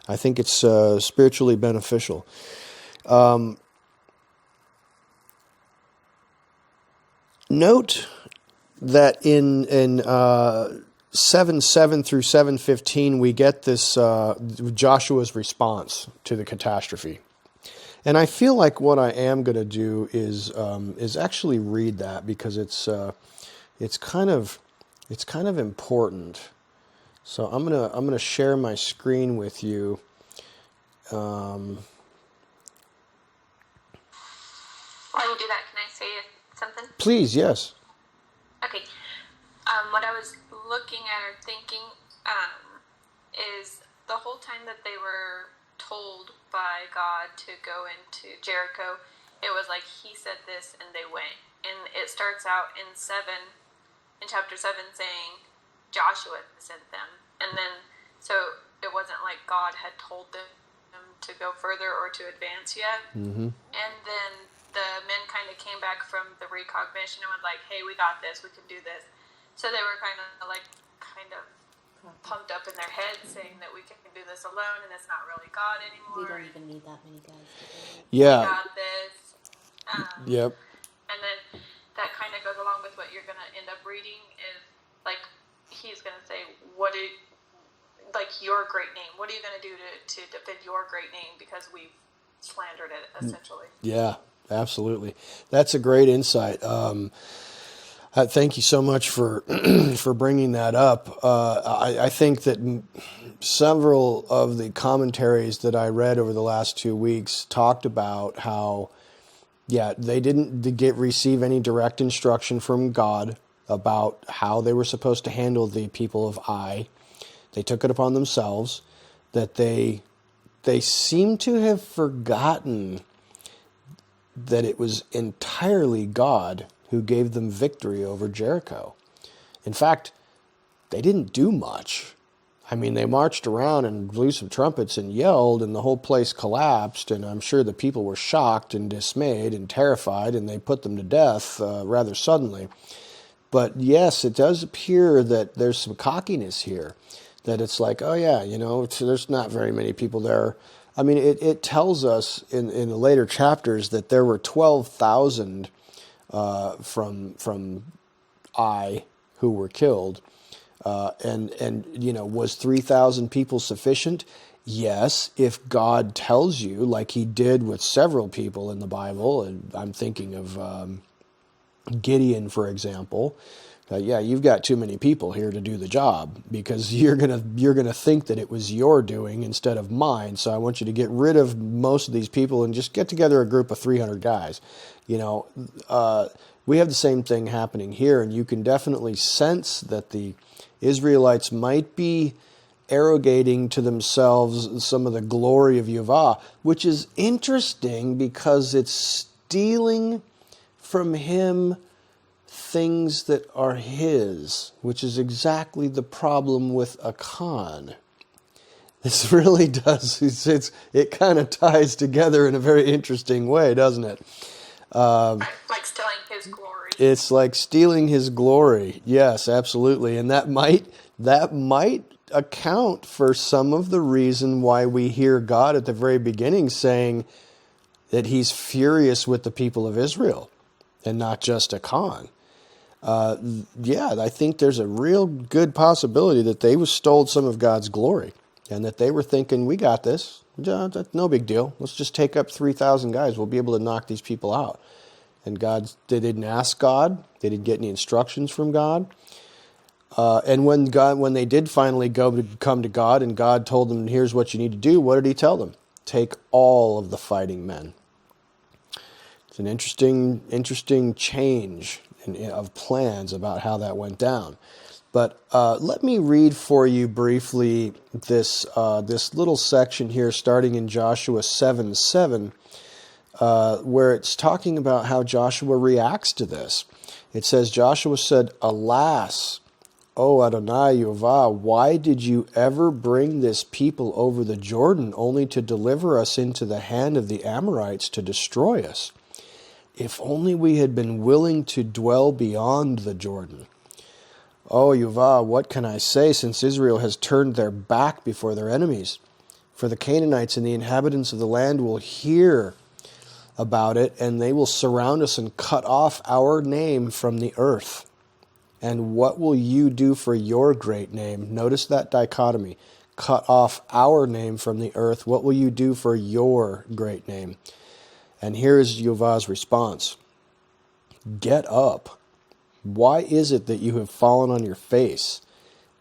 I think it's spiritually beneficial. Note that in 7:7 through 7:15 we get this Joshua's response to the catastrophe, and I feel like what I am going to do is actually read that because it's kind of important. So I'm gonna share my screen with you. While you do that, can I say something? Please, yes. Okay. What I was looking at or thinking is the whole time that they were told by God to go into Jericho, it was like he said this and they went. And it starts out in chapter 7 saying Joshua sent them. And then, so it wasn't like God had told them to go further or to advance yet. Mm-hmm. And then the men kind of came back from the recognition and was like, hey, we got this, we can do this. So they were kind of pumped up in their heads saying that we can do this alone and it's not really God anymore. We don't even need that many guys. Yeah. We got this. Yep. And then that kind of goes along with what you're going to end up reading is like he's going to say, your great name. What are you going to do to defend your great name because we've slandered it, essentially? Yeah, absolutely. That's a great insight. Thank you so much for for bringing that up. I think that several of the commentaries that I read over the last 2 weeks talked about how, they didn't receive any direct instruction from God about how they were supposed to handle the people of Ai. They took it upon themselves, that they seem to have forgotten that it was entirely God who gave them victory over Jericho. In fact, they didn't do much. I mean, they marched around and blew some trumpets and yelled, and the whole place collapsed, and I'm sure the people were shocked and dismayed and terrified, and they put them to death rather suddenly. But yes, it does appear that there's some cockiness here, that it's like, oh yeah, there's not very many people there. I mean, it tells us in the later chapters that there were 12,000 from Ai who were killed, and was 3,000 people sufficient? Yes, if God tells you, like he did with several people in the Bible, and I'm thinking of Gideon, for example, yeah, you've got too many people here to do the job because you're gonna think that it was your doing instead of mine. So I want you to get rid of most of these people and just get together a group of 300 guys. We have the same thing happening here, and you can definitely sense that the Israelites might be arrogating to themselves some of the glory of Yahweh, which is interesting because it's stealing from him things that are his, which is exactly the problem with Akan. This really does, it kind of ties together in a very interesting way, doesn't it? Like stealing his glory. It's like stealing his glory. Yes, absolutely. And that might account for some of the reason why we hear God at the very beginning saying that he's furious with the people of Israel and not just Akan. I think there's a real good possibility that they stole some of God's glory and that they were thinking, we got this. That's no big deal. Let's just take up 3,000 guys. We'll be able to knock these people out. And they didn't ask God. They didn't get any instructions from God. And when they did finally come to God and God told them, here's what you need to do, what did he tell them? Take all of the fighting men. It's an interesting change of plans about how that went down. But let me read for you briefly this little section here starting in Joshua 7:7, where it's talking about how Joshua reacts to this. It says, Joshua said, "Alas, O Adonai Yehovah, why did you ever bring this people over the Jordan only to deliver us into the hand of the Amorites to destroy us? If only we had been willing to dwell beyond the Jordan. O Yehovah, what can I say, since Israel has turned their back before their enemies? For the Canaanites and the inhabitants of the land will hear about it, and they will surround us and cut off our name from the earth. And what will you do for your great name?" Notice that dichotomy. Cut off our name from the earth. What will you do for your great name? And here is Yehovah's response. "Get up. Why is it that you have fallen on your face?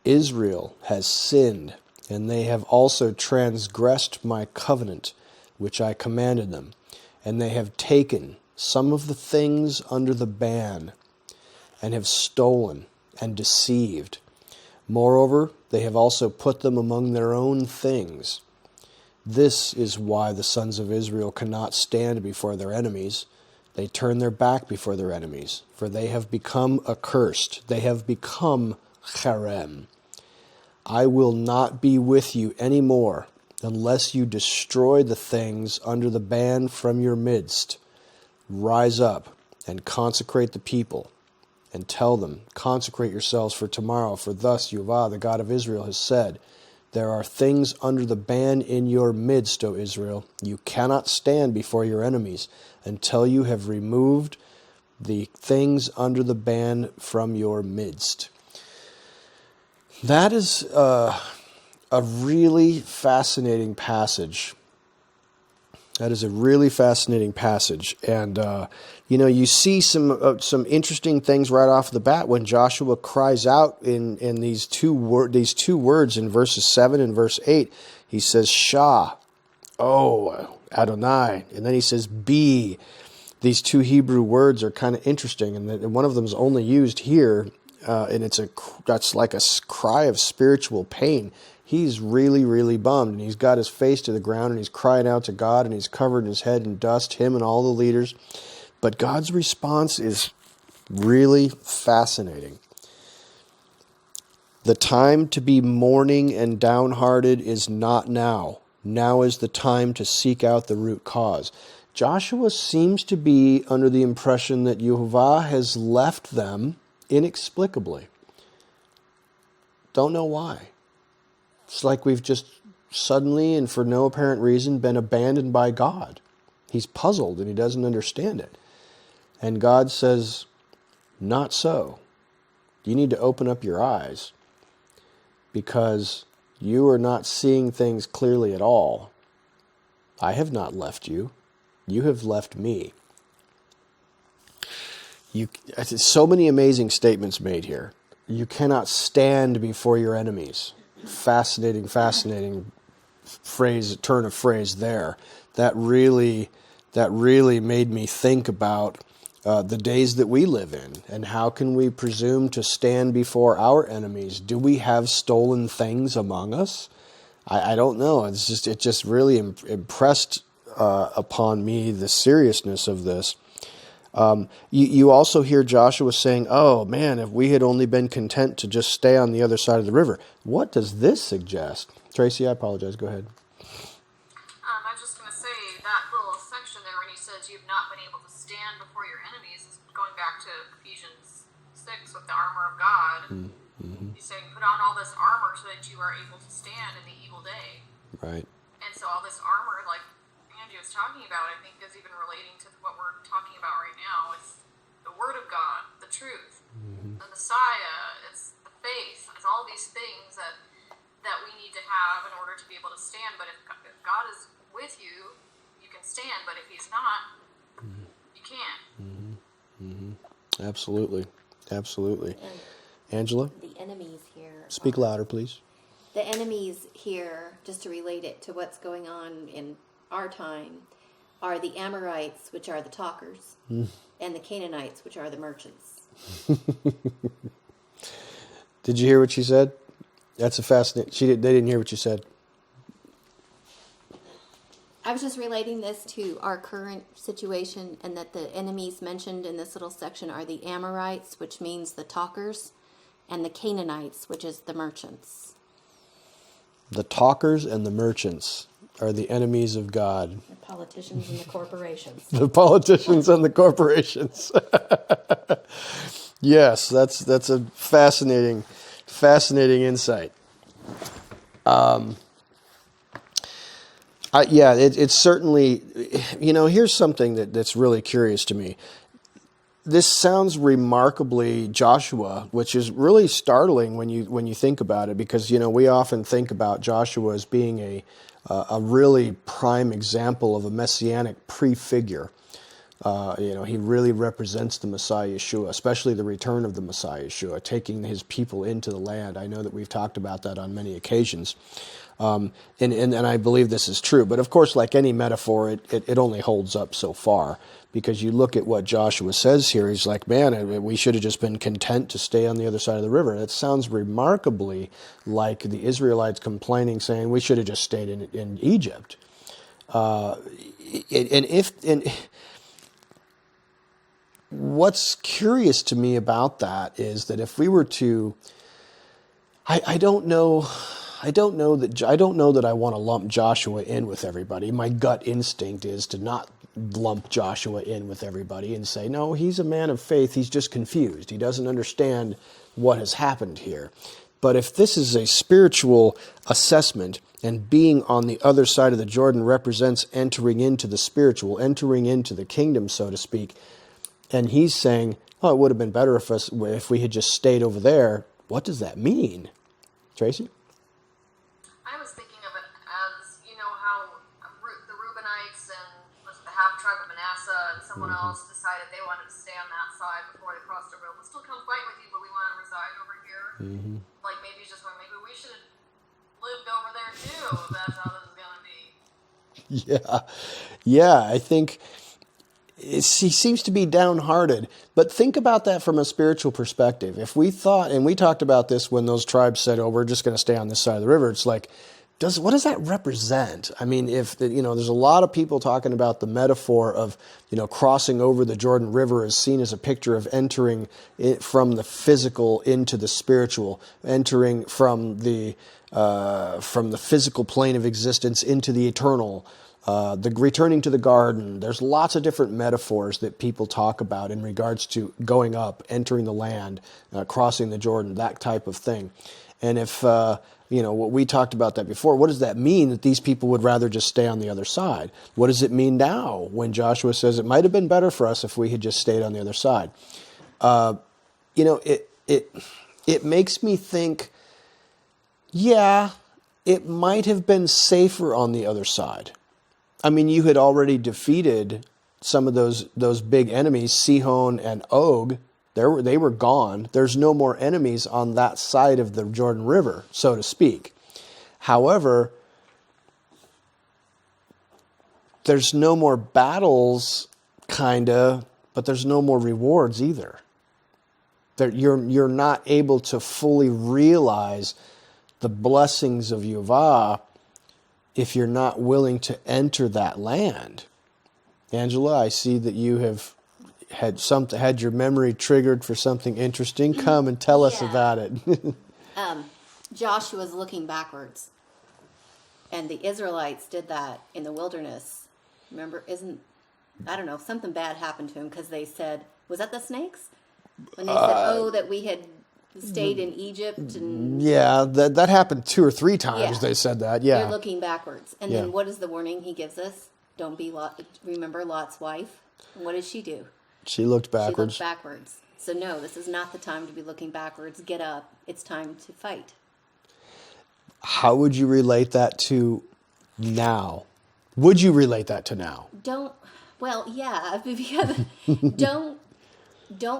Israel has sinned, and they have also transgressed my covenant, which I commanded them. And they have taken some of the things under the ban, and have stolen and deceived. Moreover, they have also put them among their own things. This is why the sons of Israel cannot stand before their enemies. They turn their back before their enemies, for they have become accursed. They have become cherem. I will not be with you any more, unless you destroy the things under the ban from your midst. Rise up and consecrate the people, and tell them, consecrate yourselves for tomorrow, for thus Yehovah, the God of Israel, has said, there are things under the ban in your midst, O Israel. You cannot stand before your enemies until you have removed the things under the ban from your midst." That is a really fascinating passage. That is a really fascinating passage, and you see some interesting things right off the bat when Joshua cries out in these two words in verses 7 and verse 8. He says Shah, oh Adonai, and then he says Be. These two Hebrew words are kind of interesting, and one of them is only used here, and that's like a cry of spiritual pain. He's really, really bummed, and he's got his face to the ground, and he's crying out to God, and he's covered his head in dust, him and all the leaders. But God's response is really fascinating. The time to be mourning and downhearted is not now. Now is the time to seek out the root cause. Joshua seems to be under the impression that Yehovah has left them inexplicably. Don't know why. It's like we've just suddenly and for no apparent reason been abandoned by God. He's puzzled and he doesn't understand it. And God says, not so. You need to open up your eyes, because You are not seeing things clearly at all. I have not left you. You have left me. So many amazing statements made here. You cannot stand before your enemies. Fascinating phrase, turn of phrase there. That really made me think about the days that we live in, and how can we presume to stand before our enemies? Do we have stolen things among us? I don't know. It just really impressed upon me the seriousness of this. You also hear Joshua saying, "Oh man, if we had only been content to just stay on the other side of the river." What does this suggest? Tracy, I apologize. Go ahead. I was just going to say that little section there when he says you've not been able to stand before your enemies is going back to Ephesians 6 with the armor of God. Mm-hmm. He's saying put on all this armor so that you are able to stand in the evil day. Right. And so all this armor, like Andy was talking about, I think is even relating to what we're talking about right now. It's the Word of God, the truth, the Messiah, it's the faith, it's all these things that we need to have in order to be able to stand. But if God is with you, you can stand. But if He's not, you can't. Absolutely. Angela? The enemies here. Speak louder, please. The enemies here, just to relate it to what's going on in our time, are the Amorites, which are the talkers, and the Canaanites, which are the merchants. Did you hear what she said? That's a fascinating. They didn't hear what you said. I was just relating this to our current situation, and that the enemies mentioned in this little section are the Amorites, which means the talkers, and the Canaanites, which is the merchants. The talkers and the merchants are the enemies of God. The politicians and the corporations. The politicians and the corporations. Yes, that's a fascinating insight. It's certainly, here's something that's really curious to me. This sounds remarkably Joshua, which is really startling when you think about it, because we often think about Joshua as being a really prime example of a messianic prefigure. He really represents the Messiah Yeshua, especially the return of the Messiah Yeshua, taking his people into the land. I know that we've talked about that on many occasions. And I believe this is true. But of course, like any metaphor, it only holds up so far, because you look at what Joshua says here. He's like, man, we should have just been content to stay on the other side of the river. That sounds remarkably like the Israelites complaining, saying we should have just stayed in Egypt. What's curious to me about that is that if we were to, I don't know that I want to lump Joshua in with everybody. My gut instinct is to not lump Joshua in with everybody and say, no, he's a man of faith. He's just confused. He doesn't understand what has happened here. But if this is a spiritual assessment, and being on the other side of the Jordan represents entering into the spiritual, entering into the kingdom, so to speak, and he's saying, oh, it would have been better if we had just stayed over there. What does that mean? Tracy? I was thinking of it as, how the Reubenites and the half tribe of Manasseh and someone else decided they wanted to stay on that side before they crossed over. We'll still come fight with you, but we want to reside over here. Like maybe it's just maybe we should have lived over there too. If that's how this is going to be. Yeah. I think he seems to be downhearted. But think about that from a spiritual perspective. If we thought, and we talked about this when those tribes said, oh, we're just going to stay on this side of the river, it's like, what does that represent? I mean, there's a lot of people talking about the metaphor of, crossing over the Jordan River is seen as a picture of entering from the physical into the spiritual, entering from the physical plane of existence into the eternal, the returning to the garden. There's lots of different metaphors that people talk about in regards to going up, entering the land, crossing the Jordan, that type of thing. And if, what we talked about that before, what does that mean that these people would rather just stay on the other side? What does it mean now when Joshua says it might have been better for us if we had just stayed on the other side? It makes me think, yeah, it might have been safer on the other side. I mean, you had already defeated some of those big enemies, Sihon and Og. They were gone. There's no more enemies on that side of the Jordan River, so to speak. However, there's no more battles, kinda, but there's no more rewards either. You're not able to fully realize the blessings of Yuvah if you're not willing to enter that land. Angela, I see that you have had your memory triggered for something interesting. Come and tell us about it. Joshua's looking backwards. And the Israelites did that in the wilderness. Remember, I don't know, something bad happened to him because they said, was that the snakes? When they said, that we had stayed in Egypt. And yeah, that happened 2 or 3 times. They said that, yeah. They're looking backwards. And then what is the warning he gives us? Don't be remember Lot's wife? And what does she do? She looked backwards. She looked backwards. So no, this is not the time to be looking backwards. Get up. It's time to fight. How would you relate that to now? Would you relate that to now? Don't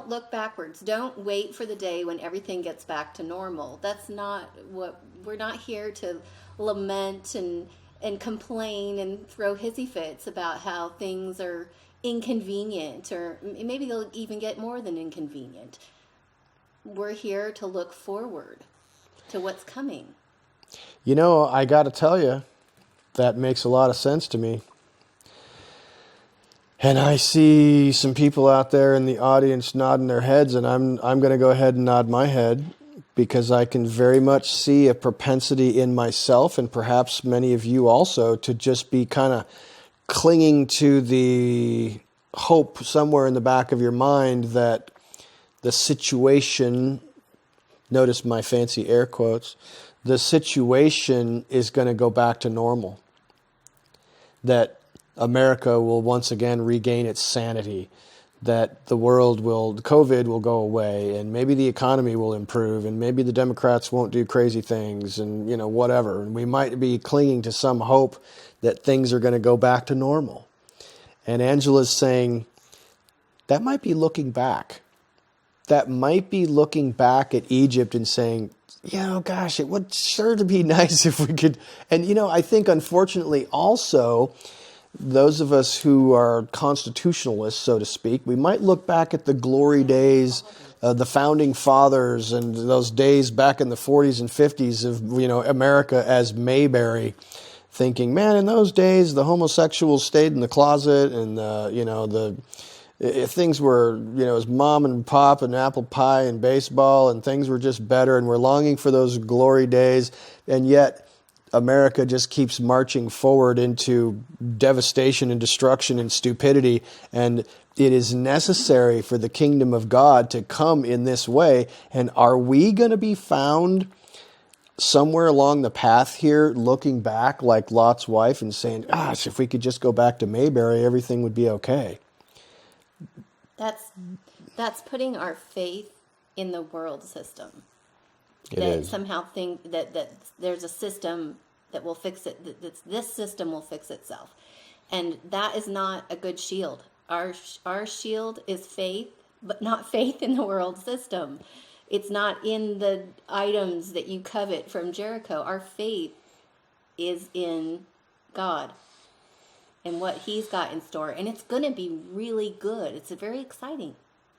look backwards. Don't wait for the day when everything gets back to normal. That's not what we're not here to lament and complain and throw hissy fits about how things are inconvenient, or maybe they'll even get more than inconvenient. We're here to look forward to what's coming. You know, I got to tell you, that makes a lot of sense to me. And I see some people out there in the audience nodding their heads, and I'm going to go ahead and nod my head, because I can very much see a propensity in myself, and perhaps many of you also, to just be kind of clinging to the hope somewhere in the back of your mind that the situation, notice my fancy air quotes, the situation is going to go back to normal. That America will once again regain its sanity. That COVID will go away, and maybe the economy will improve, and maybe the Democrats won't do crazy things, and whatever. And we might be clinging to some hope that things are going to go back to normal. And Angela's saying that might be looking back. That might be looking back at Egypt and saying, gosh, it would sure to be nice if we could. And, I think unfortunately also, those of us who are constitutionalists, so to speak, we might look back at the glory days, the founding fathers, and those days back in the 40s and 50s of, America as Mayberry, thinking, man, in those days, the homosexuals stayed in the closet, and, things were, it was mom and pop and apple pie and baseball, and things were just better, and we're longing for those glory days, and yet America just keeps marching forward into devastation and destruction and stupidity, and it is necessary for the kingdom of God to come in this way. And are we going to be found somewhere along the path here looking back like Lot's wife and saying, gosh, if we could just go back to Mayberry, everything would be okay? That's putting our faith in the world system. Somehow think that there's a system that will fix it, that this system will fix itself. And that is not a good shield. Our shield is faith, but not faith in the world system. It's not in the items that you covet from Jericho. Our faith is in God and what He's got in store. And it's going to be really good. It's very exciting.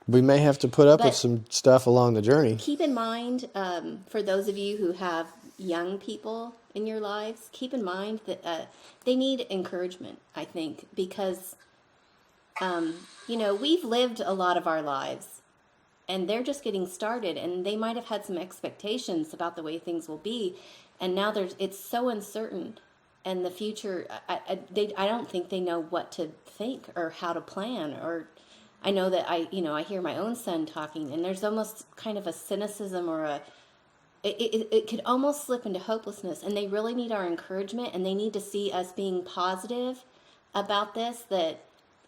We may have to put up with some stuff along the journey. Keep in mind, for those of you who have young people in your lives, keep in mind that they need encouragement, I think, because, we've lived a lot of our lives, and they're just getting started, and they might have had some expectations about the way things will be, and now it's so uncertain, and the future, I don't think they know what to think or how to plan, or I know that I hear my own son talking, and there's almost kind of a cynicism or it could almost slip into hopelessness, and they really need our encouragement, and they need to see us being positive about this, that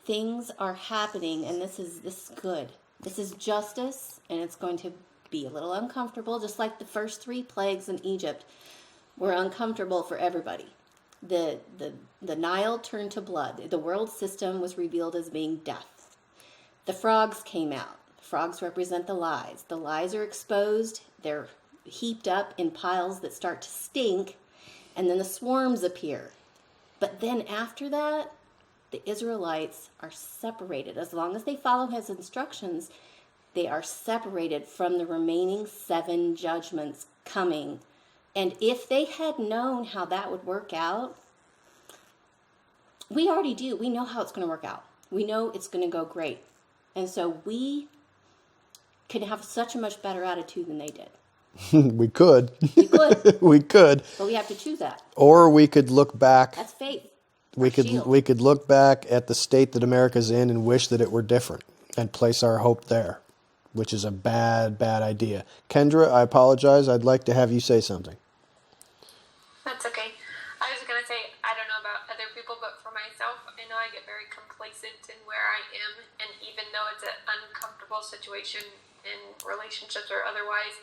things are happening, and this is good. This is justice, and it's going to be a little uncomfortable, just like the first 3 plagues in Egypt. were uncomfortable for everybody. The Nile turned to blood. The world system was revealed as being death. The frogs came out. Frogs represent the lies. The lies are exposed. They're heaped up in piles that start to stink, and then the swarms appear. But then after that, the Israelites are separated. As long as they follow his instructions, they are separated from the remaining 7 judgments coming. And if they had known how that would work out, we already do. We know how it's going to work out. We know it's going to go great. And so we can have such a much better attitude than they did. We could. We could. We could. But we have to choose that. Or we could look back. That's faith. We could look back at the state that America's in and wish that it were different and place our hope there, which is a bad idea. Kendra, I apologize. I'd like to have you say something. That's okay. I was going to say, I don't know about other people, but for myself, I know I get very complacent in where I am, and even though it's an uncomfortable situation in relationships or otherwise,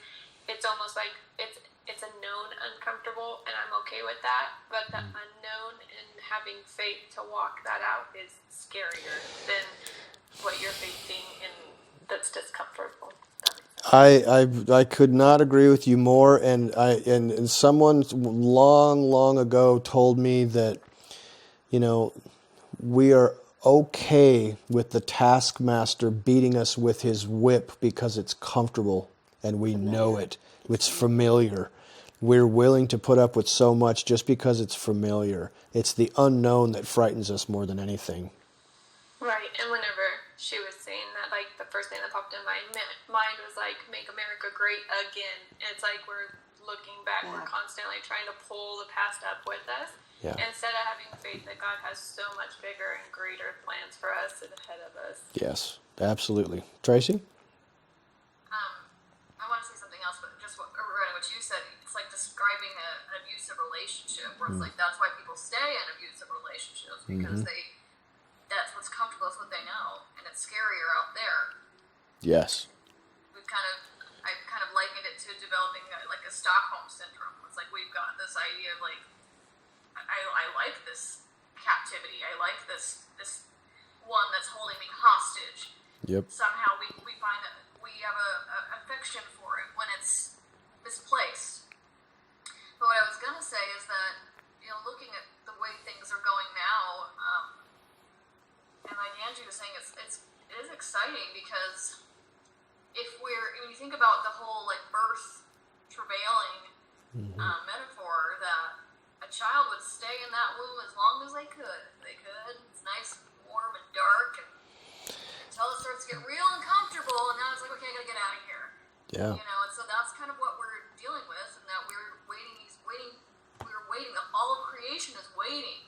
it's almost like it's a known uncomfortable, and I'm okay with that, but the unknown and having faith to walk that out is scarier than what you're facing, and that's discomfortable. I could not agree with you more, and someone long ago told me that, we are okay with the taskmaster beating us with his whip because it's comfortable and we know it. It's familiar. We're willing to put up with so much just because it's familiar. It's the unknown that frightens us more than anything. Right, and whenever she was saying that, like, the first thing that popped in my mind was, like, make America great again. And it's like we're looking back, we're constantly trying to pull the past up with us. Yeah. Instead of having faith that God has so much bigger and greater plans for us and ahead of us. Yes, absolutely. Tracy? I want to say something else, but just regarding what you said, it's like describing an abusive relationship, where it's like that's why people stay in abusive relationships, because that's what's comfortable, that's what they know, and it's scarier out there. Yes. I've kind of likened it to developing like a Stockholm syndrome. It's like we've got this idea of like, I like this captivity. I like this one that's holding me hostage. Yep. Somehow we find that we have a affection for it when it's misplaced. But what I was gonna say is that, looking at the way things are going now, and like Angie was saying, it is exciting, because when you think about the whole like birth travailing metaphor, that a child would stay in that womb as long as they could. It's nice and warm and dark, and until it starts to get real uncomfortable, and now it's like, okay, I gotta get out of here. Yeah. And so that's kind of what we're dealing with, and that we're waiting. All of creation is waiting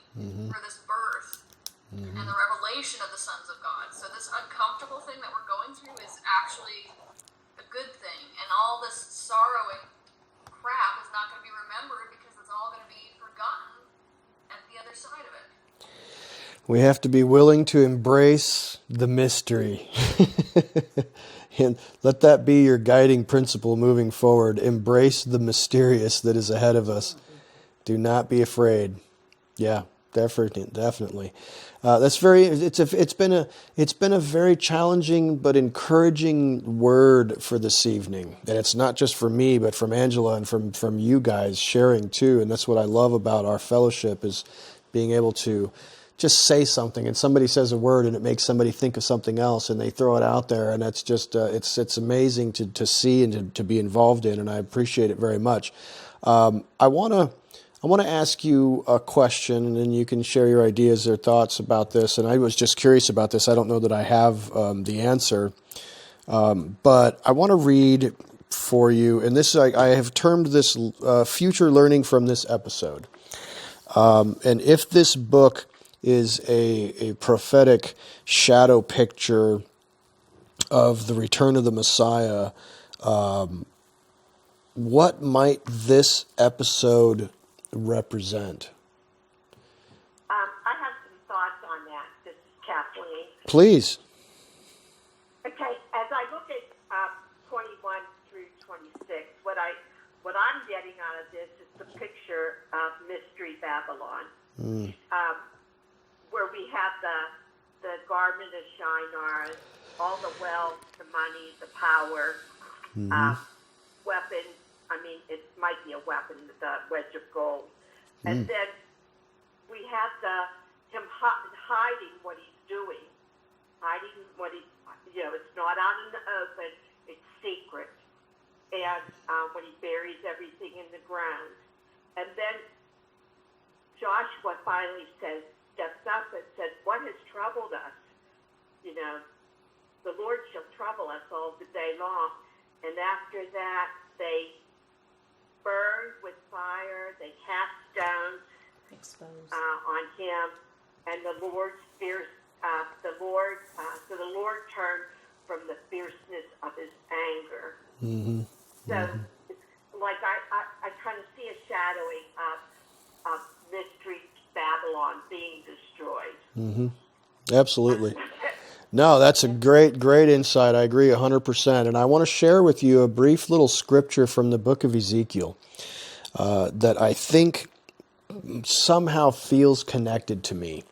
for this birth and the revelation of the sons of God. So this uncomfortable thing that we're going through is actually a good thing, and all this sorrow and crap is not going to be remembered, because it's all going to be forgotten at the other side of it. We have to be willing to embrace the mystery. And let that be your guiding principle moving forward. Embrace the mysterious that is ahead of us. Do not be afraid. Yeah, definitely. It's been a very challenging but encouraging word for this evening. And it's not just for me, but from Angela and from you guys sharing too. And that's what I love about our fellowship, is being able to just say something, and somebody says a word and it makes somebody think of something else, and they throw it out there, and that's just it's amazing to see and to be involved in, and I appreciate it very much. I want to ask you a question, and then you can share your ideas or thoughts about this. And I was just curious about this. I don't know that I have the answer, but I want to read for you, and this I have termed this future learning from this episode. And if this book is a prophetic shadow picture of the return of the Messiah, what might this episode represent? I have some thoughts on that. This is Kathleen. Please. Okay, as I look at 21 through 26, what I'm getting out of this is the picture of Mystery Babylon, where we have the garment of Shinar, all the wealth, the money, the power, weapons. I mean, it might be a weapon, the Wedge of Gold. And then we have him hiding what he's doing, it's not out in the open, it's secret. And when he buries everything in the ground. And then Joshua finally steps up and says, what has troubled us? The Lord shall trouble us all the day long. And after that, they burned with fire, they cast stones on him, and the Lord turned from the fierceness of his anger. So it's like I kind of see a shadowing of Mystery Babylon being destroyed. Absolutely. No, that's a great insight. I agree 100%. And I want to share with you a brief little scripture from the book of Ezekiel that I think somehow feels connected to me.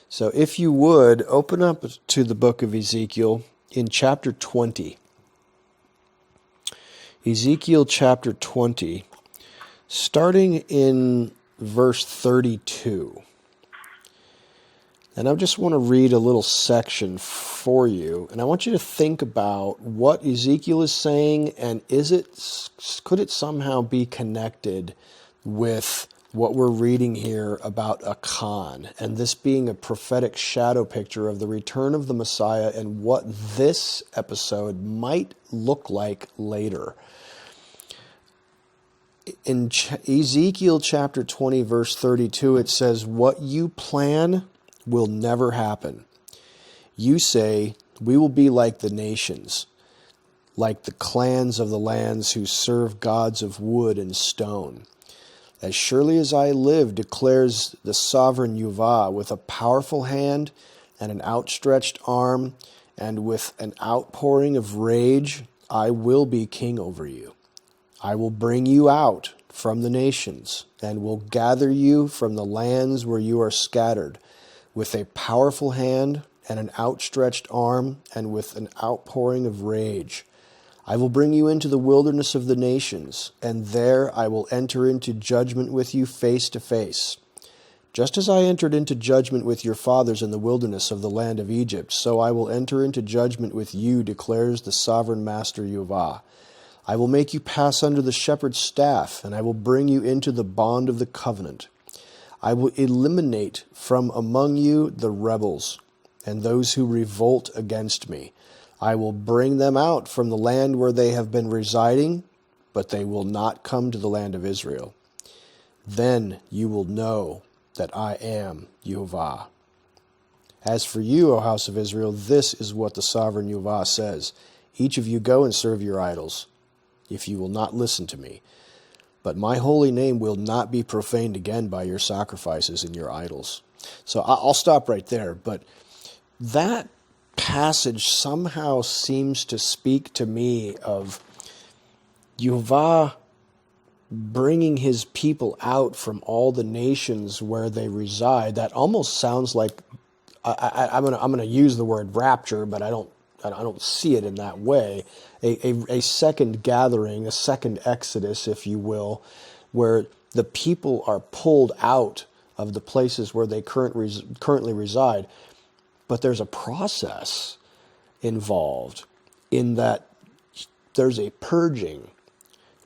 So if you would, open up to the book of Ezekiel in chapter 20. Ezekiel chapter 20, starting in verse 32. And I just want to read a little section for you. And I want you to think about what Ezekiel is saying, and could it somehow be connected with what we're reading here about Akan, and this being a prophetic shadow picture of the return of the Messiah and what this episode might look like later. In Ezekiel chapter 20, verse 32, it says, what you plan will never happen. You say, we will be like the nations, like the clans of the lands who serve gods of wood and stone. As surely as I live, declares the sovereign Yahweh, with a powerful hand and an outstretched arm, and with an outpouring of rage, I will be king over you. I will bring you out from the nations, and will gather you from the lands where you are scattered, with a powerful hand and an outstretched arm, and with an outpouring of rage. I will bring you into the wilderness of the nations, and there I will enter into judgment with you face to face. Just as I entered into judgment with your fathers in the wilderness of the land of Egypt, so I will enter into judgment with you, declares the sovereign master Yahweh. I will make you pass under the shepherd's staff, and I will bring you into the bond of the covenant. I will eliminate from among you the rebels and those who revolt against me. I will bring them out from the land where they have been residing, but they will not come to the land of Israel. Then you will know that I am Yehovah. As for you, O house of Israel, this is what the sovereign Yehovah says. Each of you go and serve your idols, if you will not listen to me. But my holy name will not be profaned again by your sacrifices and your idols. So I'll stop right there. But that passage somehow seems to speak to me of Yehovah bringing his people out from all the nations where they reside. That almost sounds like I'm gonna use the word rapture, but I don't see it in that way. A second gathering, a second exodus, if you will, where the people are pulled out of the places where they currently reside. But there's a process involved in that there's a purging.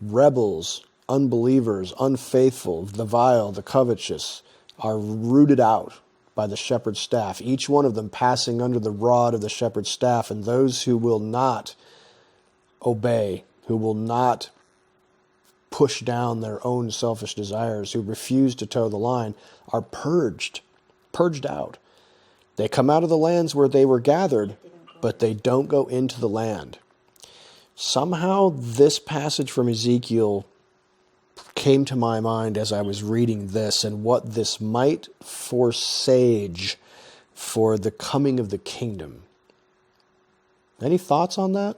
Rebels, unbelievers, unfaithful, the vile, the covetous are rooted out by the shepherd's staff, each one of them passing under the rod of the shepherd's staff, and those who will not obey, who will not push down their own selfish desires, who refuse to toe the line, are purged out. They come out of the lands where they were gathered, but they don't go into the land. Somehow this passage from Ezekiel came to my mind as I was reading this, and what this might foresage for the coming of the kingdom. Any thoughts on that?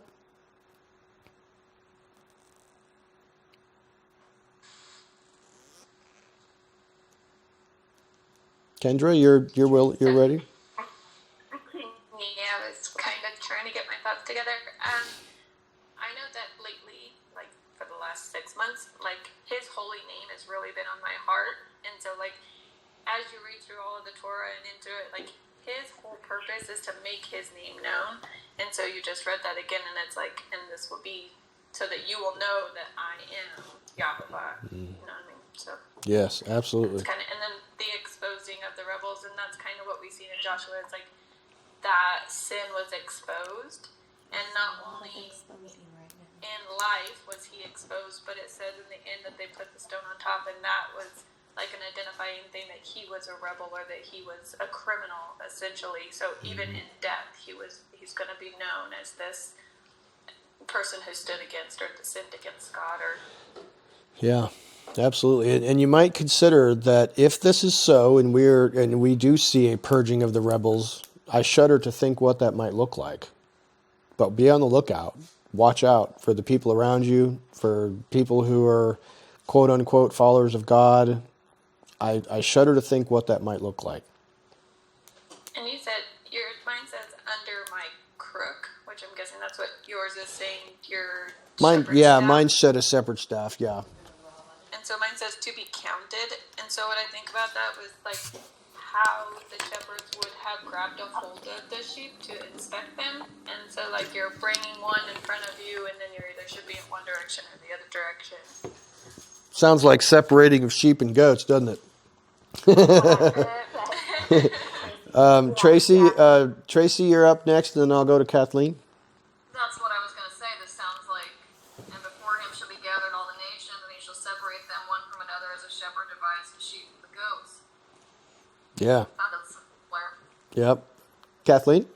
Kendra, you're ready? Yeah, I was kind of trying to get my thoughts together. I know that lately, like for the last 6 months, like his holy name has really been on my heart. And so like as you read through all of the Torah and into it, like his whole purpose is to make his name known. And so you just read that again, and it's like, and this will be so that you will know that I am Yahweh. You know what I mean? So Yes, absolutely. it's kind of, and then the exposing of the rebels, and that's kind of what we see in Joshua. It's like that sin was exposed, and not only in life was he exposed, but it says in the end that they put the stone on top, and that was like an identifying thing that he was a rebel or that he was a criminal, essentially. So even in death, he's going to be known as this person who stood against or sinned against God. Or Yeah, absolutely. And you might consider that if this is so, and we do see a purging of the rebels, I shudder to think what that might look like. But be on the lookout. Watch out for the people around you, for people who are quote unquote followers of God. I shudder to think what that might look like. and you said mine says under my crook, which I'm guessing that's what yours is saying. Your shepherd staff. Mine said a separate staff. Yeah. And so mine says to be counted. And so what I think about that was like how the shepherds would have grabbed a hold of the sheep to inspect them. And so like you're bringing one in front of you, and then you either should be in one direction or the other direction. Sounds like separating of sheep and goats, doesn't it? Tracy, you're up next, and then I'll go to Kathleen. That's what I was going to say. This sounds like, and before him shall be gathered all the nations, and he shall separate them one from another as a shepherd divides the sheep from the goats. Yeah. Sounded similar. Yep. Kathleen?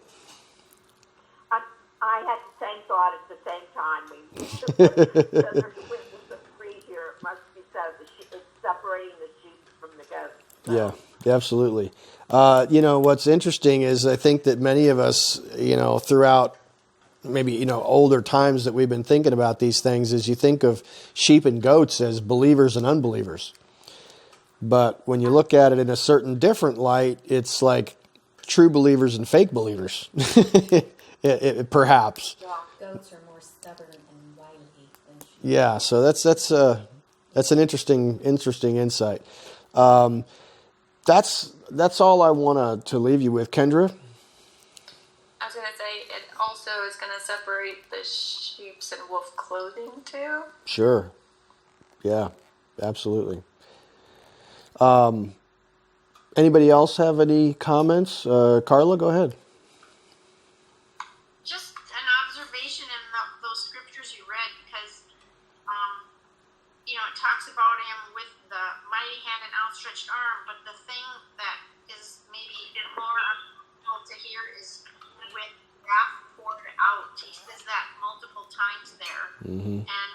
I had the same thought at the same time. So there's a witness of three here. It must be so. It's separating the sheep from the goats. So. Yeah, absolutely. What's interesting is I think that many of us, throughout maybe, older times that we've been thinking about these things, is you think of sheep and goats as believers and unbelievers. But when you look at it in a certain different light, it's like true believers and fake believers, perhaps. Yeah, goats are more stubborn and wily than sheep. Yeah, so that's an interesting insight. That's all I want to leave you with, Kendra. I was going to say it also is going to separate the sheep's and wolf clothing too. Sure. Yeah, absolutely. Anybody else have any comments? Carla, go ahead. Just an observation in those scriptures you read, because it talks about him with the mighty hand and outstretched arm, but the thing that is maybe more unusual to hear is with wrath poured out. He says that multiple times there. Mm-hmm. And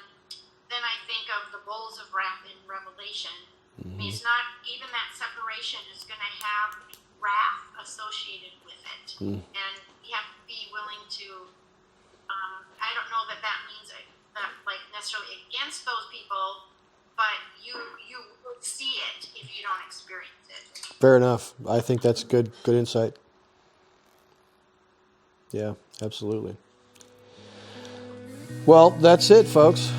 then I think of the bowls of wrath in Revelation. I mean, it's not, even that separation is going to have wrath associated with it. And you have to be willing to, I don't know that means that like necessarily against those people, but you will see it if you don't experience it. Fair enough. I think that's good insight. Yeah, absolutely. Well, that's it, folks.